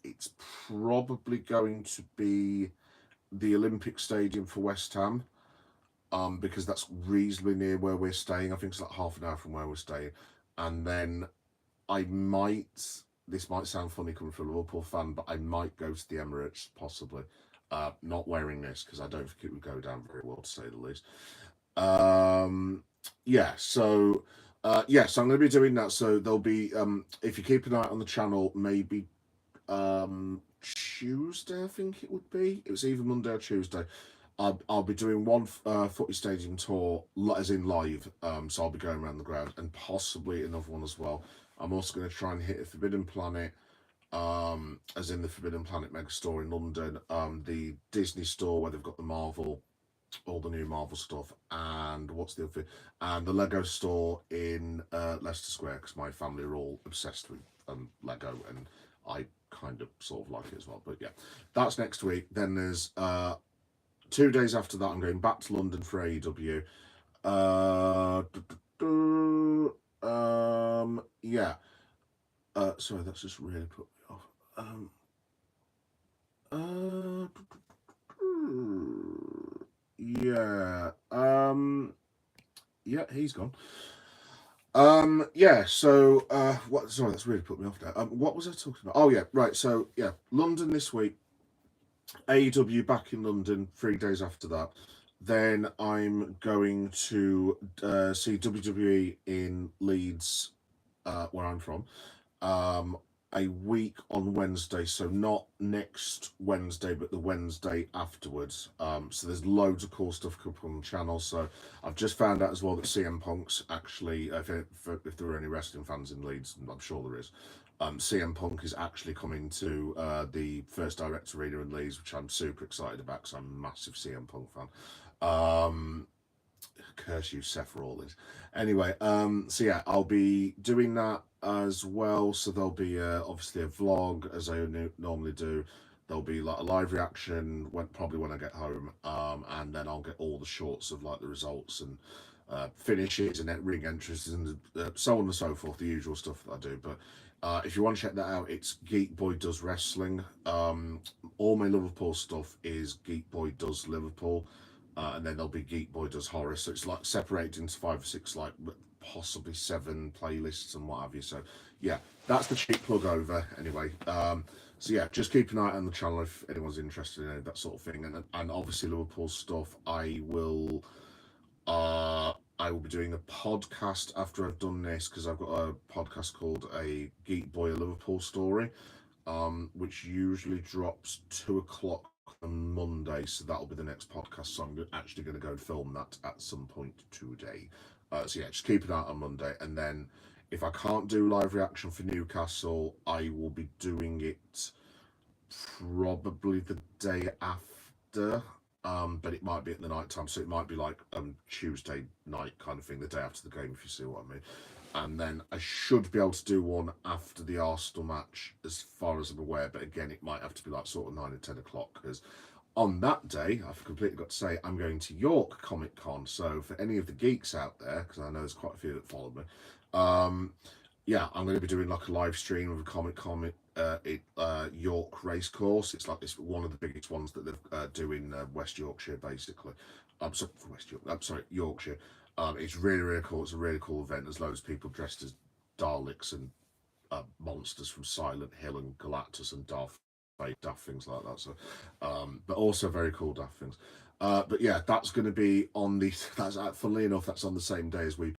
It's probably going to be the Olympic Stadium for West Ham, because that's reasonably near where we're staying. I think it's like half an hour from where we're staying. And then I might, this might sound funny coming from a Liverpool fan, but I might go to the Emirates, possibly. Not wearing this, because I don't think it would go down very well, to say the least. Yeah, so so I'm going to be doing that. So there'll be, if you keep an eye on the channel, maybe Tuesday, I think it would be. It was either Monday or Tuesday. I'll be doing one footy stadium tour, as in live. So I'll be going around the ground, and possibly another one as well. I'm also going to try and hit a Forbidden Planet, as in the Forbidden Planet mega store in London, the Disney store where they've got the Marvel, all the new Marvel stuff, and what's the other thing? And the Lego store in Leicester Square, because my family are all obsessed with Lego, and I kind of sort of like it as well. But yeah, that's next week. Then there's 2 days after that, I'm going back to London for AEW. Yeah. Sorry, that's just really put me off. Yeah. Yeah, he's gone. Yeah, so what, sorry, that's really put me off there. What was I talking about? Oh yeah, right. So yeah, London this week. AEW back in London 3 days after that. Then I'm going to see WWE in Leeds, where I'm from, um, a week on Wednesday. So not next Wednesday, but the Wednesday afterwards. So there's loads of cool stuff coming on the channel. So I've just found out as well that CM Punk's actually, if there are any wrestling fans in Leeds, I'm sure there is. CM Punk is actually coming to the First Direct Arena in Leeds, which I'm super excited about because I'm a massive CM Punk fan. Curse you, Seth Rollins. Anyway, so yeah, I'll be doing that as well. So there'll be obviously a vlog, as I normally do. There'll be like a live reaction probably when I get home, and then I'll get all the shorts of like the results and finishes and ring entries and so on and so forth, the usual stuff that I do. But if you want to check that out, it's Geek Boy Does Wrestling. All my Liverpool stuff is Geek Boy Does Liverpool. And then there'll be Geek Boy Does Horror. So it's like separated into 5 or 6, like possibly 7 playlists and what have you. So yeah, that's the cheap plug over anyway. So yeah, just keep an eye on the channel if anyone's interested in that sort of thing. And obviously Liverpool stuff, I will be doing a podcast after I've done this, because I've got a podcast called A Geek Boy a Liverpool Story, which usually drops 2 o'clock on Monday, so that'll be the next podcast. So I'm actually going to go film that at some point today. So yeah, just keep an eye on Monday, and then if I can't do live reaction for Newcastle, I will be doing it probably the day after. But it might be at the night time, so it might be like Tuesday night kind of thing, the day after the game, if you see what I mean. And then I should be able to do one after the Arsenal match, as far as I'm aware. But again, it might have to be like sort of 9 or 10 o'clock, because on that day, I've completely got to say, I'm going to York Comic Con. So for any of the geeks out there, because I know there's quite a few that follow me, yeah, I'm going to be doing like a live stream of a comic York race course. It's like it's one of the biggest ones that they do in West Yorkshire, basically. I'm sorry, West York. I'm sorry, Yorkshire. It's really really cool. It's a really cool event. There's loads of people dressed as Daleks and monsters from Silent Hill and Galactus and Darth Vader, daft things like that. So, but also very cool daft things. But yeah, that's going to be on the. That's funnily enough, that's on the same day as we.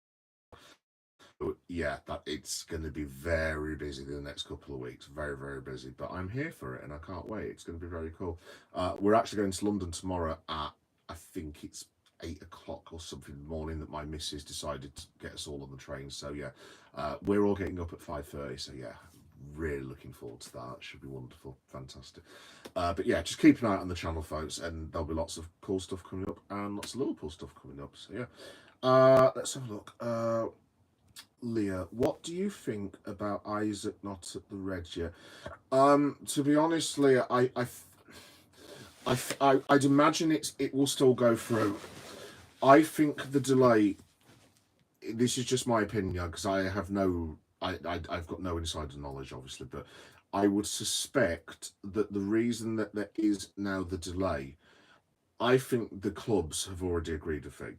Yeah, that it's going to be very busy the next couple of weeks. Very very busy. But I'm here for it, and I can't wait. It's going to be very cool. We're actually going to London tomorrow at I think it's 8 o'clock or something in the morning that my missus decided to get us all on the train. So yeah, we're all getting up at 5:30. So yeah, really looking forward to that. It should be wonderful, fantastic. But yeah, just keep an eye out on the channel, folks, and there'll be lots of cool stuff coming up and lots of Liverpool stuff coming up. So yeah, let's have a look. Leah, what do you think about Isaac not at the Reds yet? To be honest, Leah, I'd imagine it will still go through. I think the delay. This is just my opinion because I have no, I've got no insider knowledge, obviously, but I would suspect that the reason that there is now the delay, I think the clubs have already agreed a fee.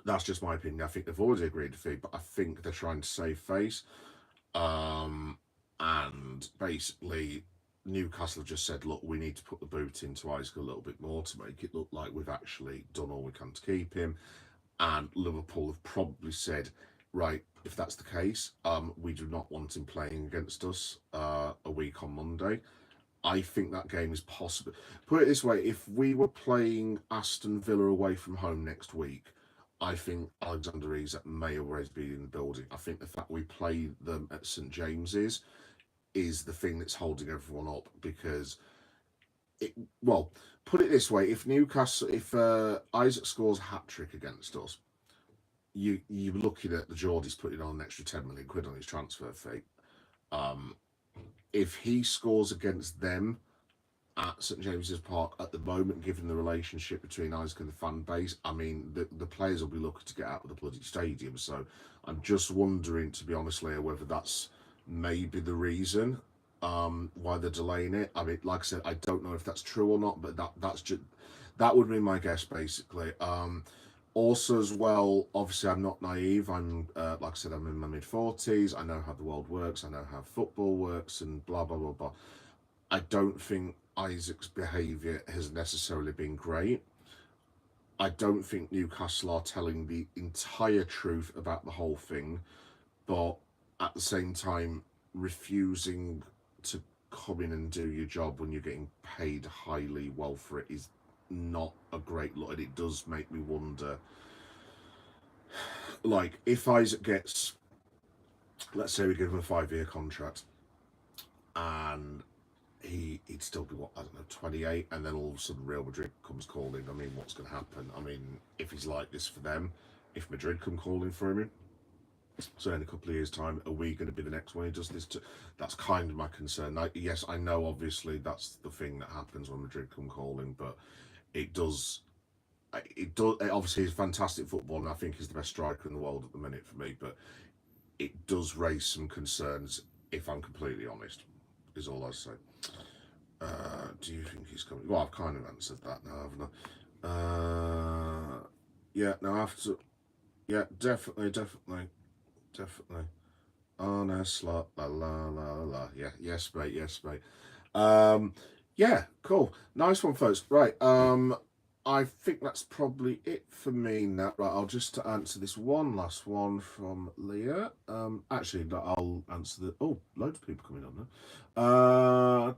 That's just my opinion. I think they've already agreed a fee, but I think they're trying to save face. Um, and basically, Newcastle have just said, look, we need to put the boot into Isaac a little bit more to make it look like we've actually done all we can to keep him. And Liverpool have probably said, right, if that's the case, we do not want him playing against us a week on Monday. I think that game is possible. Put it this way: if we were playing Aston Villa away from home next week, I think Alexander Isak may already be in the building. I think the fact we play them at St James's is the thing that's holding everyone up because it. Well, put it this way: if Isaac scores a hat trick against us, you're looking at the Geordies putting on an extra 10 million quid on his transfer fee. Um, if he scores against them at St James's Park at the moment, given the relationship between Isaac and the fan base, I mean, the players will be looking to get out of the bloody stadium. So I'm just wondering, to be honest, Leah, whether that's maybe the reason why they're delaying it. I mean, like I said, I don't know if that's true or not, but that's just that would be my guess, basically. Also, as well, obviously, I'm not naive. I'm, like I said, I'm in my mid 40s. I know how the world works. I know how football works, and blah blah blah blah. I don't think Isaac's behaviour has necessarily been great. I don't think Newcastle are telling the entire truth about the whole thing, but at the same time, refusing to come in and do your job when you're getting paid highly well for it is not a great look. And it does make me wonder, like, if Isaac gets, let's say we give him a 5-year contract, and he'd still be what, I don't know, 28, and then all of a sudden Real Madrid comes calling. I mean, what's going to happen? I mean, if he's like this for them, if Madrid come calling for him, so in a couple of years' time, are we going to be the next one who does this? That's kind of my concern. Yes, I know obviously that's the thing that happens when Madrid come calling, but it does. It obviously is fantastic football, and I think he's the best striker in the world at the minute for me. But it does raise some concerns, if I'm completely honest. Is all I say. Do you think he's coming? Well, I've kind of answered that now, haven't I? Yeah, no, after. Yeah, definitely, definitely, definitely. Honest, la la la la la. Yeah, yes, mate, yes, mate. Um, yeah, cool, nice one, folks. Right, I think that's probably it for me now. Right, I'll just answer this one last one from Leah. Actually, no, I'll answer the. Oh, loads of people coming on now. I'll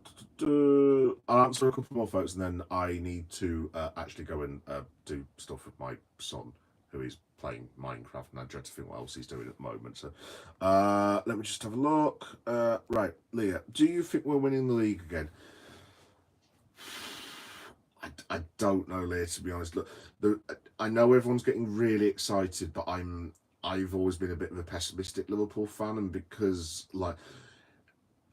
answer a couple more, folks, and then I need to actually go and do stuff with my son, who is playing Minecraft, and I dread to think what else he's doing at the moment. So, let me just have a look. Right, Leah, do you think we're winning the league again? I don't know, Leah, to be honest. Look, I know everyone's getting really excited, but I've always been a bit of a pessimistic Liverpool fan, and because like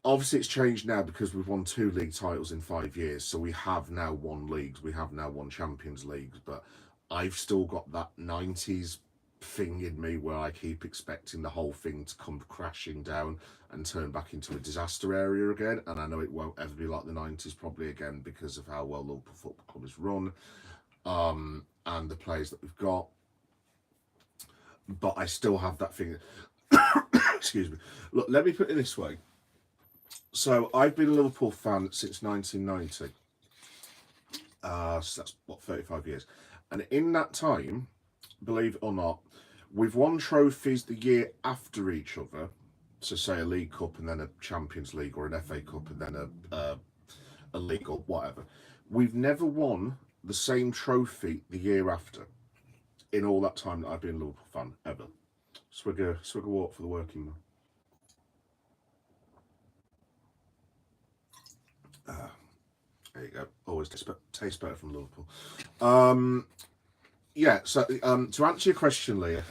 obviously it's changed now because we've won 2 league titles in 5 years, so we have now won leagues, we have now won Champions Leagues, but I've still got that 90s thing in me where I keep expecting the whole thing to come crashing down and turn back into a disaster area again. And I know it won't ever be like the 90s probably again because of how well Liverpool Football Club is run, and the players that we've got. But I still have that thing. Excuse me. Look, let me put it this way. So I've been a Liverpool fan since 1990. So that's what, 35 years. And in that time, believe it or not, we've won trophies the year after each other. So say a League Cup and then a Champions League, or an FA Cup and then a league or whatever. We've never won the same trophy the year after in all that time that I've been a Liverpool fan, ever. Swig a walk for the working man. There you go. Always tastes better from Liverpool. Yeah, so to answer your question, Leah,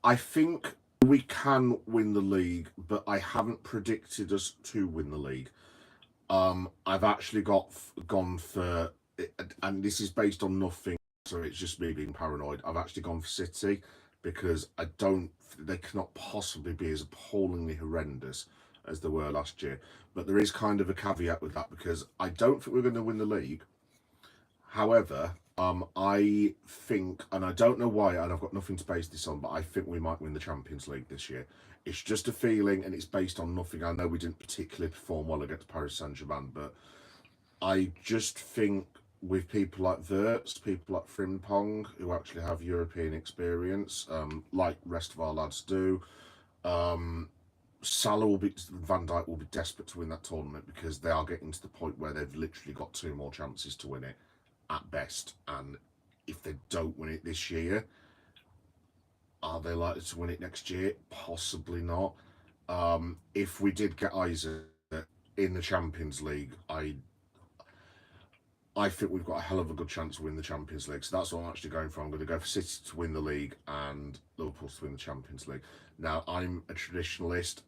I think we can win the league, but I haven't predicted us to win the league. I've actually gone for, and this is based on nothing, so it's just me being paranoid. I've actually gone for City because they cannot possibly be as appallingly horrendous as they were last year. But there is kind of a caveat with that because I don't think we're going to win the league. However, I think, and I don't know why, and I've got nothing to base this on, but I think we might win the Champions League this year. It's just a feeling, and it's based on nothing. I know we didn't particularly perform well against Paris Saint-Germain, but I just think with people like Wirtz, people like Frimpong, who actually have European experience, like rest of our lads do, Van Dijk will be desperate to win that tournament because they are getting to the point where they've literally got 2 more chances to win it at best. And if they don't win it this year, are they likely to win it next year? Possibly not. If we did get Isaac in the Champions League, I think we've got a hell of a good chance to win the Champions League. So that's what I'm actually going for. I'm going to go for City to win the league and Liverpool to win the Champions League. Now, I'm a traditionalist.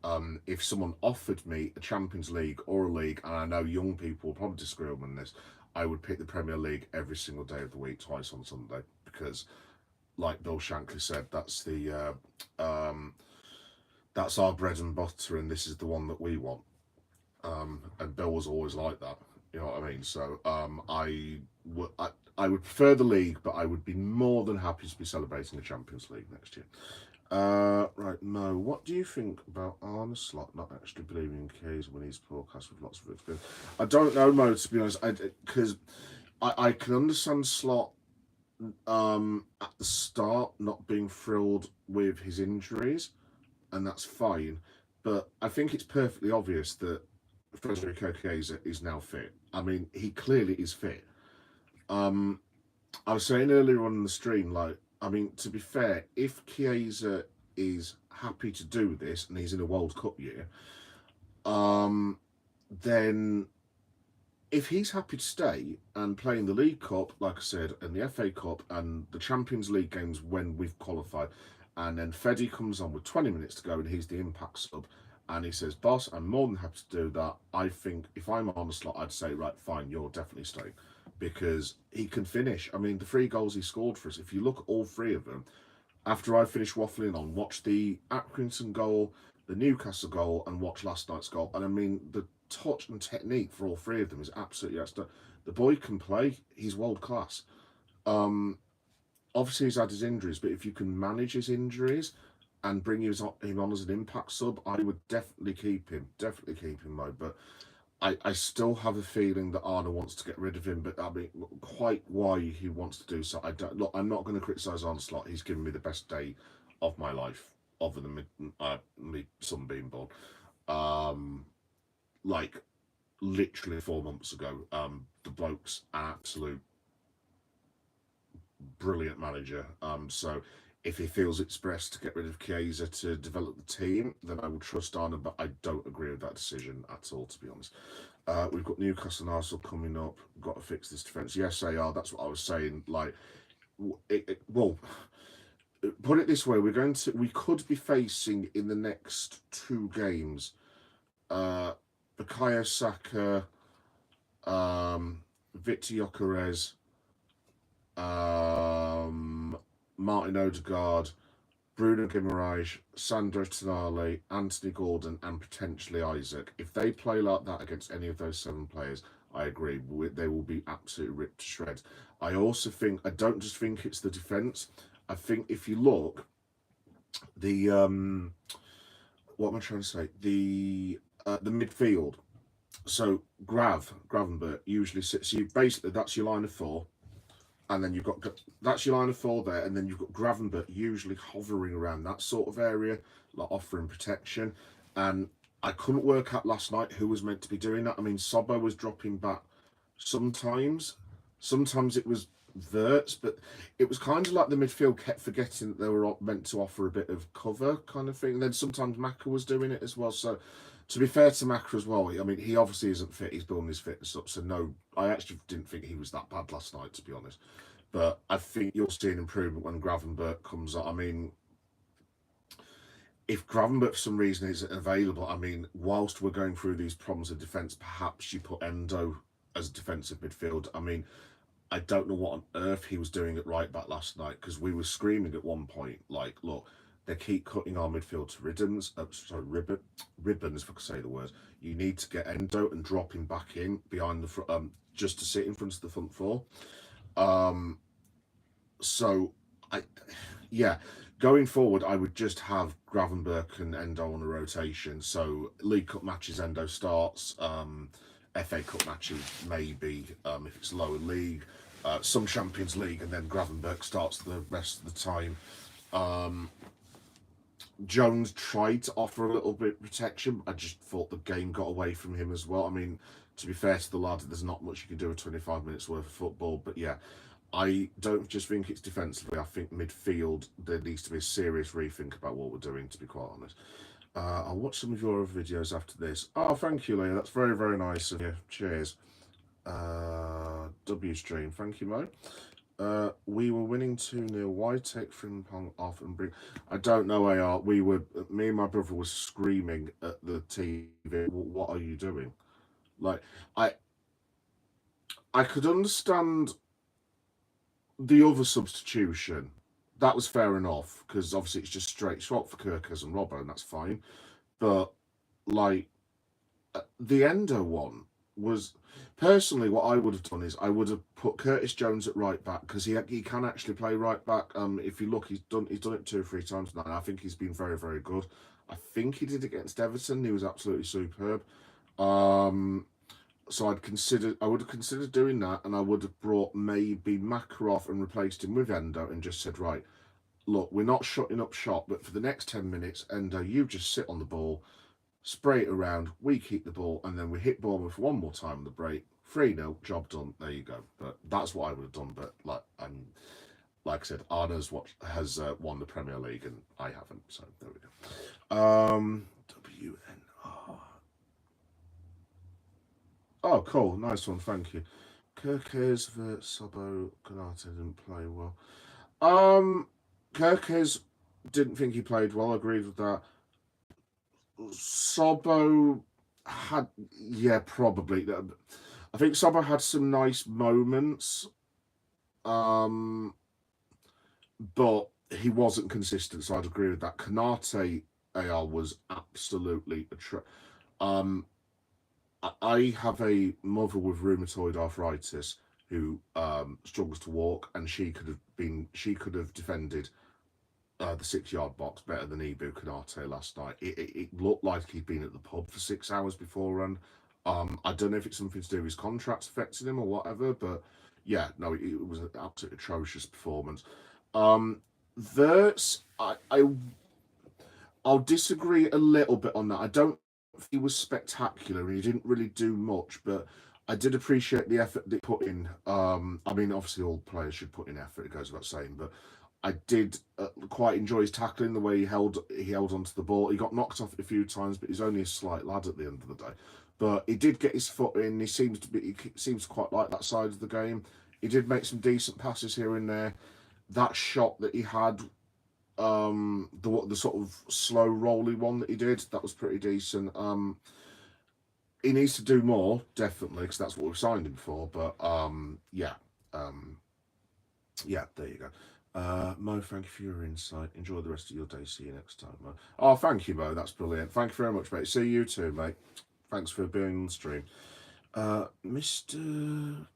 If someone offered me a Champions League or a league, and I know young people will probably disagree on this, I would pick the Premier League every single day of the week, twice on Sunday, because, like Bill Shankly said, that's our bread and butter, and this is the one that we want. And Bill was always like that. You know what I mean? So I would prefer the league, but I would be more than happy to be celebrating the Champions League next year. Right, Mo, what do you think about Arne Slot not actually believing in K's when he's podcast with lots of experience? I don't know, Mo, to be honest, because I can understand Slot at the start not being thrilled with his injuries, and that's fine. But I think it's perfectly obvious that Federico Chiesa is now fit. I mean, he clearly is fit. I was saying earlier on in the stream, like, I mean, to be fair, if Chiesa is happy to do this and he's in a World Cup year, then if he's happy to stay and play in the League Cup, like I said, and the FA Cup and the Champions League games when we've qualified, and then Feddy comes on with 20 minutes to go and he's the impact sub, and he says, boss, I'm more than happy to do that. I think if I'm on the slot, I'd say, right, fine, you're definitely staying. Because he can finish. I mean, the 3 goals he scored for us, if you look at all 3 of them, after I finished waffling on, watch the Atkinson goal, the Newcastle goal, and watch last night's goal. And I mean, the touch and technique for all 3 of them is absolutely outstanding. The boy can play. He's world class. Obviously, he's had his injuries, but if you can manage his injuries and bring him on as an impact sub, I would definitely keep him. Definitely keep him, though. But I still have a feeling that Arne wants to get rid of him, but I mean, quite why he wants to do so, I don't. Look, I'm not going to criticise Arne Slot. He's given me the best day of my life, other than me son being born. Like literally 4 months ago. The bloke's an absolute brilliant manager. So if he feels it's best to get rid of Chiesa to develop the team, then I will trust Arne, but I don't agree with that decision at all, to be honest. We've got Newcastle and Arsenal coming up. We've got to fix this defence. Yes, they are. That's what I was saying. Like, well, put it this way: we could be facing in the next 2 games, Bukayo Saka, Victor Gyökeres, Martin Odegaard, Bruno Guimaraes, Sandro Tonali, Anthony Gordon, and potentially Isaac. If they play like that against any of those 7 players, I agree. They will be absolutely ripped to shreds. I also think, I don't just think it's the defence. I think if you look, the what am I trying to say? The midfield. So Gravenberch usually sits. You basically, that's your line of four, and then you've got, that's your line of four there, and then you've got Gravenberch usually hovering around that sort of area, like offering protection. And I couldn't work out last night who was meant to be doing that. I mean, Sobbo was dropping back sometimes, sometimes it was Verts, but it was kind of like the midfield kept forgetting that they were meant to offer a bit of cover, kind of thing. And then sometimes Maka was doing it as well. So to be fair to Maka as well, I mean, he obviously isn't fit. He's building his fitness up. So no, I actually didn't think he was that bad last night, to be honest. But I think you'll see an improvement when Gravenberch comes up. I mean, if Gravenberch for some reason isn't available, I mean, whilst we're going through these problems of defence, perhaps you put Endo as a defensive midfield. I mean, I don't know what on earth he was doing at right back last night, because we were screaming at one point, like, look, they keep cutting our midfield to ribbons, if I could say the word. You need to get Endo and drop him back in behind the front, just to sit in front of the front four. So, I, yeah, going forward, I would just have Gravenberch and Endo on a rotation. So, League Cup matches, Endo starts. FA Cup matches, maybe, if it's lower league. Some Champions League, and then Gravenberch starts the rest of the time. Jones tried to offer a little bit of protection. I just thought the game got away from him as well. I mean, to be fair to the lad, there's not much you can do with 25 minutes worth of football. But yeah, I don't just think it's defensively. I think midfield, there needs to be a serious rethink about what we're doing, to be quite honest. I'll watch some of your other videos after this. Oh, thank you, Leah. That's very, very nice of you. Cheers. W stream. Thank you, Mo. We were winning 2-0. Why take Frimpong off and bring... I don't know, AR. Me and my brother was screaming at the TV. What are you doing? Like, I could understand the other substitution. That was fair enough, because obviously it's just straight swap for Kirkers and Robbo, and that's fine. But, like, the Endo one was... Personally, what I would have done is I would have put Curtis Jones at right back, because he can actually play right back. If you look, he's done it 2 or 3 times now, and I think he's been very, very good. I think he did it against Everton. He was absolutely superb. So I would have considered doing that, and I would have brought maybe Makarov and replaced him with Endo, and just said, right, look, we're not shutting up shop, but for the next 10 minutes, Endo, you just sit on the ball, spray it around, we keep the ball, and then we hit Bournemouth one more time on the break. 3-0, job done. There you go. But that's what I would have done. But like I said, Arna's has won the Premier League, and I haven't. So there we go. WNR. Oh, cool. Nice one. Thank you. Kirkes for Sobbo Konate didn't play well. Kirkes didn't think he played well. I agreed with that. Sobbo had, yeah, probably. I think Sobbo had some nice moments, but he wasn't consistent, so I'd agree with that. Konate AR was absolutely I have a mother with rheumatoid arthritis who struggles to walk, and she could have defended the 6-yard box better than Ibu Konate last night. It looked like he'd been at the pub for 6 hours beforehand. I don't know if it's something to do with his contracts affecting him or whatever, but yeah, no, it was an absolutely atrocious performance. Verts, I'll disagree a little bit on that. I don't think he was spectacular, and he didn't really do much, but I did appreciate the effort that he put in. I mean, obviously all players should put in effort, it goes without saying, but I did quite enjoy his tackling, the way he held onto the ball. He got knocked off it a few times, but he's only a slight lad at the end of the day. But he did get his foot in. He seems to quite like that side of the game. He did make some decent passes here and there. That shot that he had, the sort of slow rolly one that he did, that was pretty decent. He needs to do more, definitely, because that's what we've signed him for. But yeah. Yeah, there you go. Mo, thank you for your insight. Enjoy the rest of your day. See you next time, Mo. Oh, thank you, Mo. That's brilliant. Thank you very much, mate. See you too, mate. Thanks for being on the stream. Mr.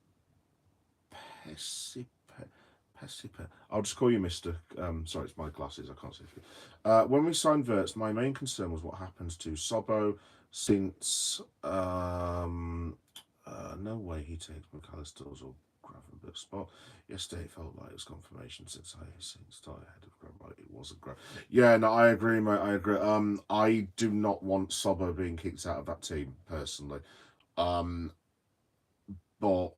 Pessipe. Pessipe. I'll just call you Mr. Sorry, it's my glasses. I can't see through. When we signed Verts, my main concern was what happens to Sobo since no way he takes McAllister's or Gravenberg's spot. Yesterday it felt like it was confirmation since I started ahead of Graham. It wasn't Graham. Yeah, no, I agree, mate. I agree. I do not want Sobo being kicked out of that team personally. Um, but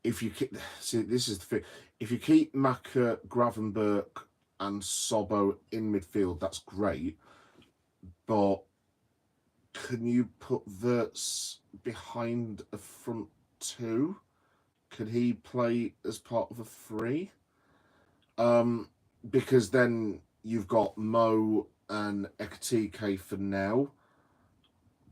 if you keep, see, this is the thing. If you keep Maka, Gravenberg, and Sobo in midfield, that's great. But can you put Verts behind a front two? Could he play as part of a three? Um, because then you've got Mo and Ekatike for now.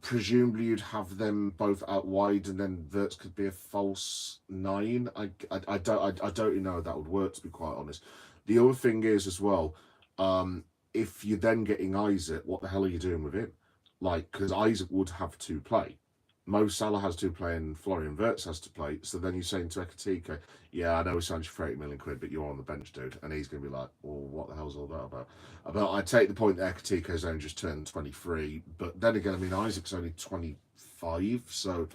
Presumably, you'd have them both out wide, and then Verts could be a false nine. I don't really know how that would work, to be quite honest. The other thing is as well, um, if you're then getting Isaac, what the hell are you doing with him? Like, because Isaac would have to play. Mo Salah has to play and Florian Wirtz has to play. So then you're saying to Ekatike, yeah, I know we signed you for 80 million quid, but you're on the bench, dude. And he's going to be like, well, what the hell's all that about? But I take the point that Ekatike's only just turned 23. But then again, I mean, Isaac's only 25. So,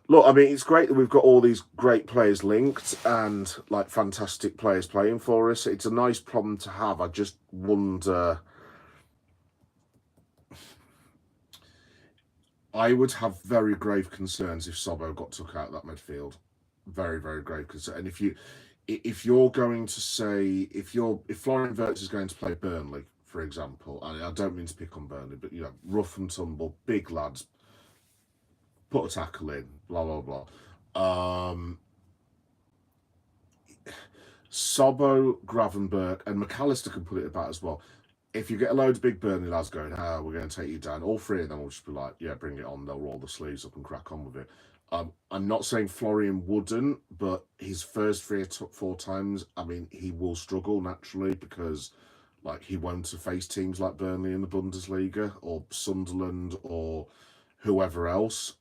look, I mean, it's great that we've got all these great players linked and like fantastic players playing for us. It's a nice problem to have. I just wonder. I would have very grave concerns if Sobo got took out of that midfield. Very, very grave concern. And if you're going to say if Florian Wirtz is going to play Burnley, for example, and I don't mean to pick on Burnley, but rough and tumble, big lads, put a tackle in, blah blah blah. Sobo, Gravenberg, and McAllister can put it about as well. If you get a load of big Burnley lads going, we're going to take you down, all three of them will just be like, yeah, bring it on. They'll roll the sleeves up and crack on with it. I'm not saying Florian wouldn't, but his first three or four times, I mean, he will struggle naturally because, like, he won't have faced teams like Burnley in the Bundesliga or Sunderland or whoever else.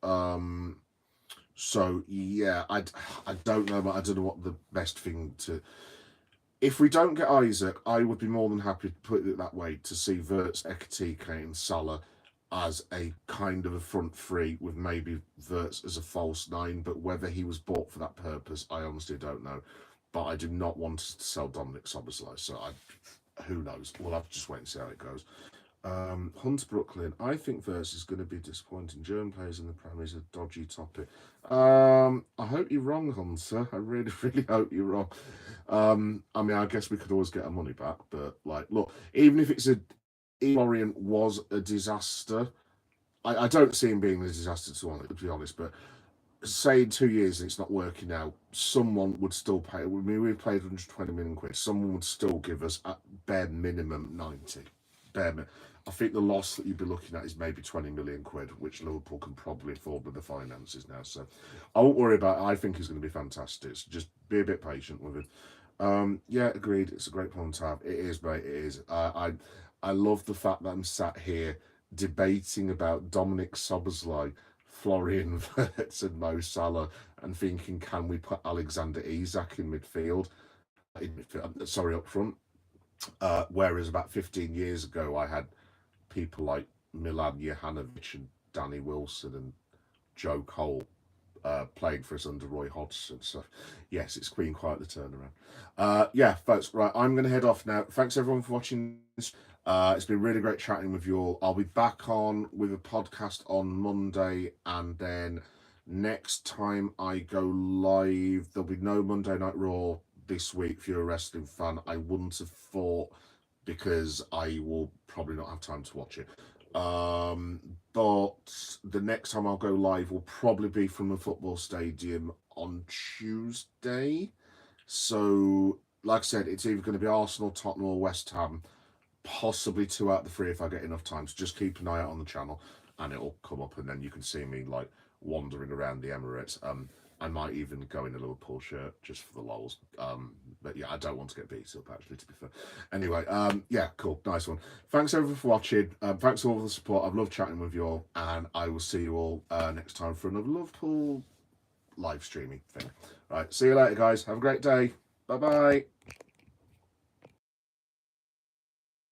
So yeah, I don't know, but I don't know what the best thing to. If we don't get Isaac, I would be more than happy to put it that way to see Wirtz, Ekatike, and Salah as a kind of a front three with maybe Wirtz as a false nine. But whether he was bought for that purpose, I honestly don't know. But I do not want to sell Dominic Soboslai, so who knows? We'll have to just wait and see how it goes. Hunt Brooklyn. I think Verse is going to be disappointing. German players in the Prem is a dodgy topic. I hope you're wrong, Hunter. I really, really hope you're wrong. I mean, I guess we could always get our money back, but like, look, even if Florian was a disaster, I don't see him being a disaster to be honest. But say in 2 years and it's not working out, someone would still pay. I mean, we paid 120 million quid. Someone would still give us at bare minimum 90. Bare minimum. I think the loss that you'd be looking at is maybe 20 million quid, which Liverpool can probably afford with the finances now. So I won't worry about it. I think he's going to be fantastic. So just be a bit patient with it. Yeah, agreed. It's a great problem to have. It is, mate. It is. I love the fact that I'm sat here debating about Dominic Soboslai, Florian Wirtz, and Mo Salah, and thinking, can we put Alexander Isak in midfield? Sorry, up front. Whereas about 15 years ago, I had people like Milan Jehanovic and Danny Wilson and Joe Cole playing for us under Roy Hodgson. So, yes, it's been quite the turnaround. Yeah, folks, right, I'm going to head off now. Thanks, everyone, for watching. It's been really great chatting with you all. I'll be back on with a podcast on Monday, and then next time I go live, there'll be no Monday Night Raw this week if you're a wrestling fan. I wouldn't have thought because I will probably not have time to watch it. But the next time I'll go live will probably be from the football stadium on Tuesday. So, like I said, it's either going to be Arsenal, Tottenham, or West Ham. Possibly two out of the three if I get enough time. So just keep an eye out on the channel, and it'll come up, and then you can see me like wandering around the Emirates. I might even go in a Liverpool shirt just for the lols. But yeah, I don't want to get beat up, actually, to be fair. Anyway, yeah, cool. Nice one. Thanks everyone for watching. Thanks all for the support. I've loved chatting with you all. And I will see you all next time for another Liverpool live streaming thing. Right, see you later, guys. Have a great day. Bye-bye.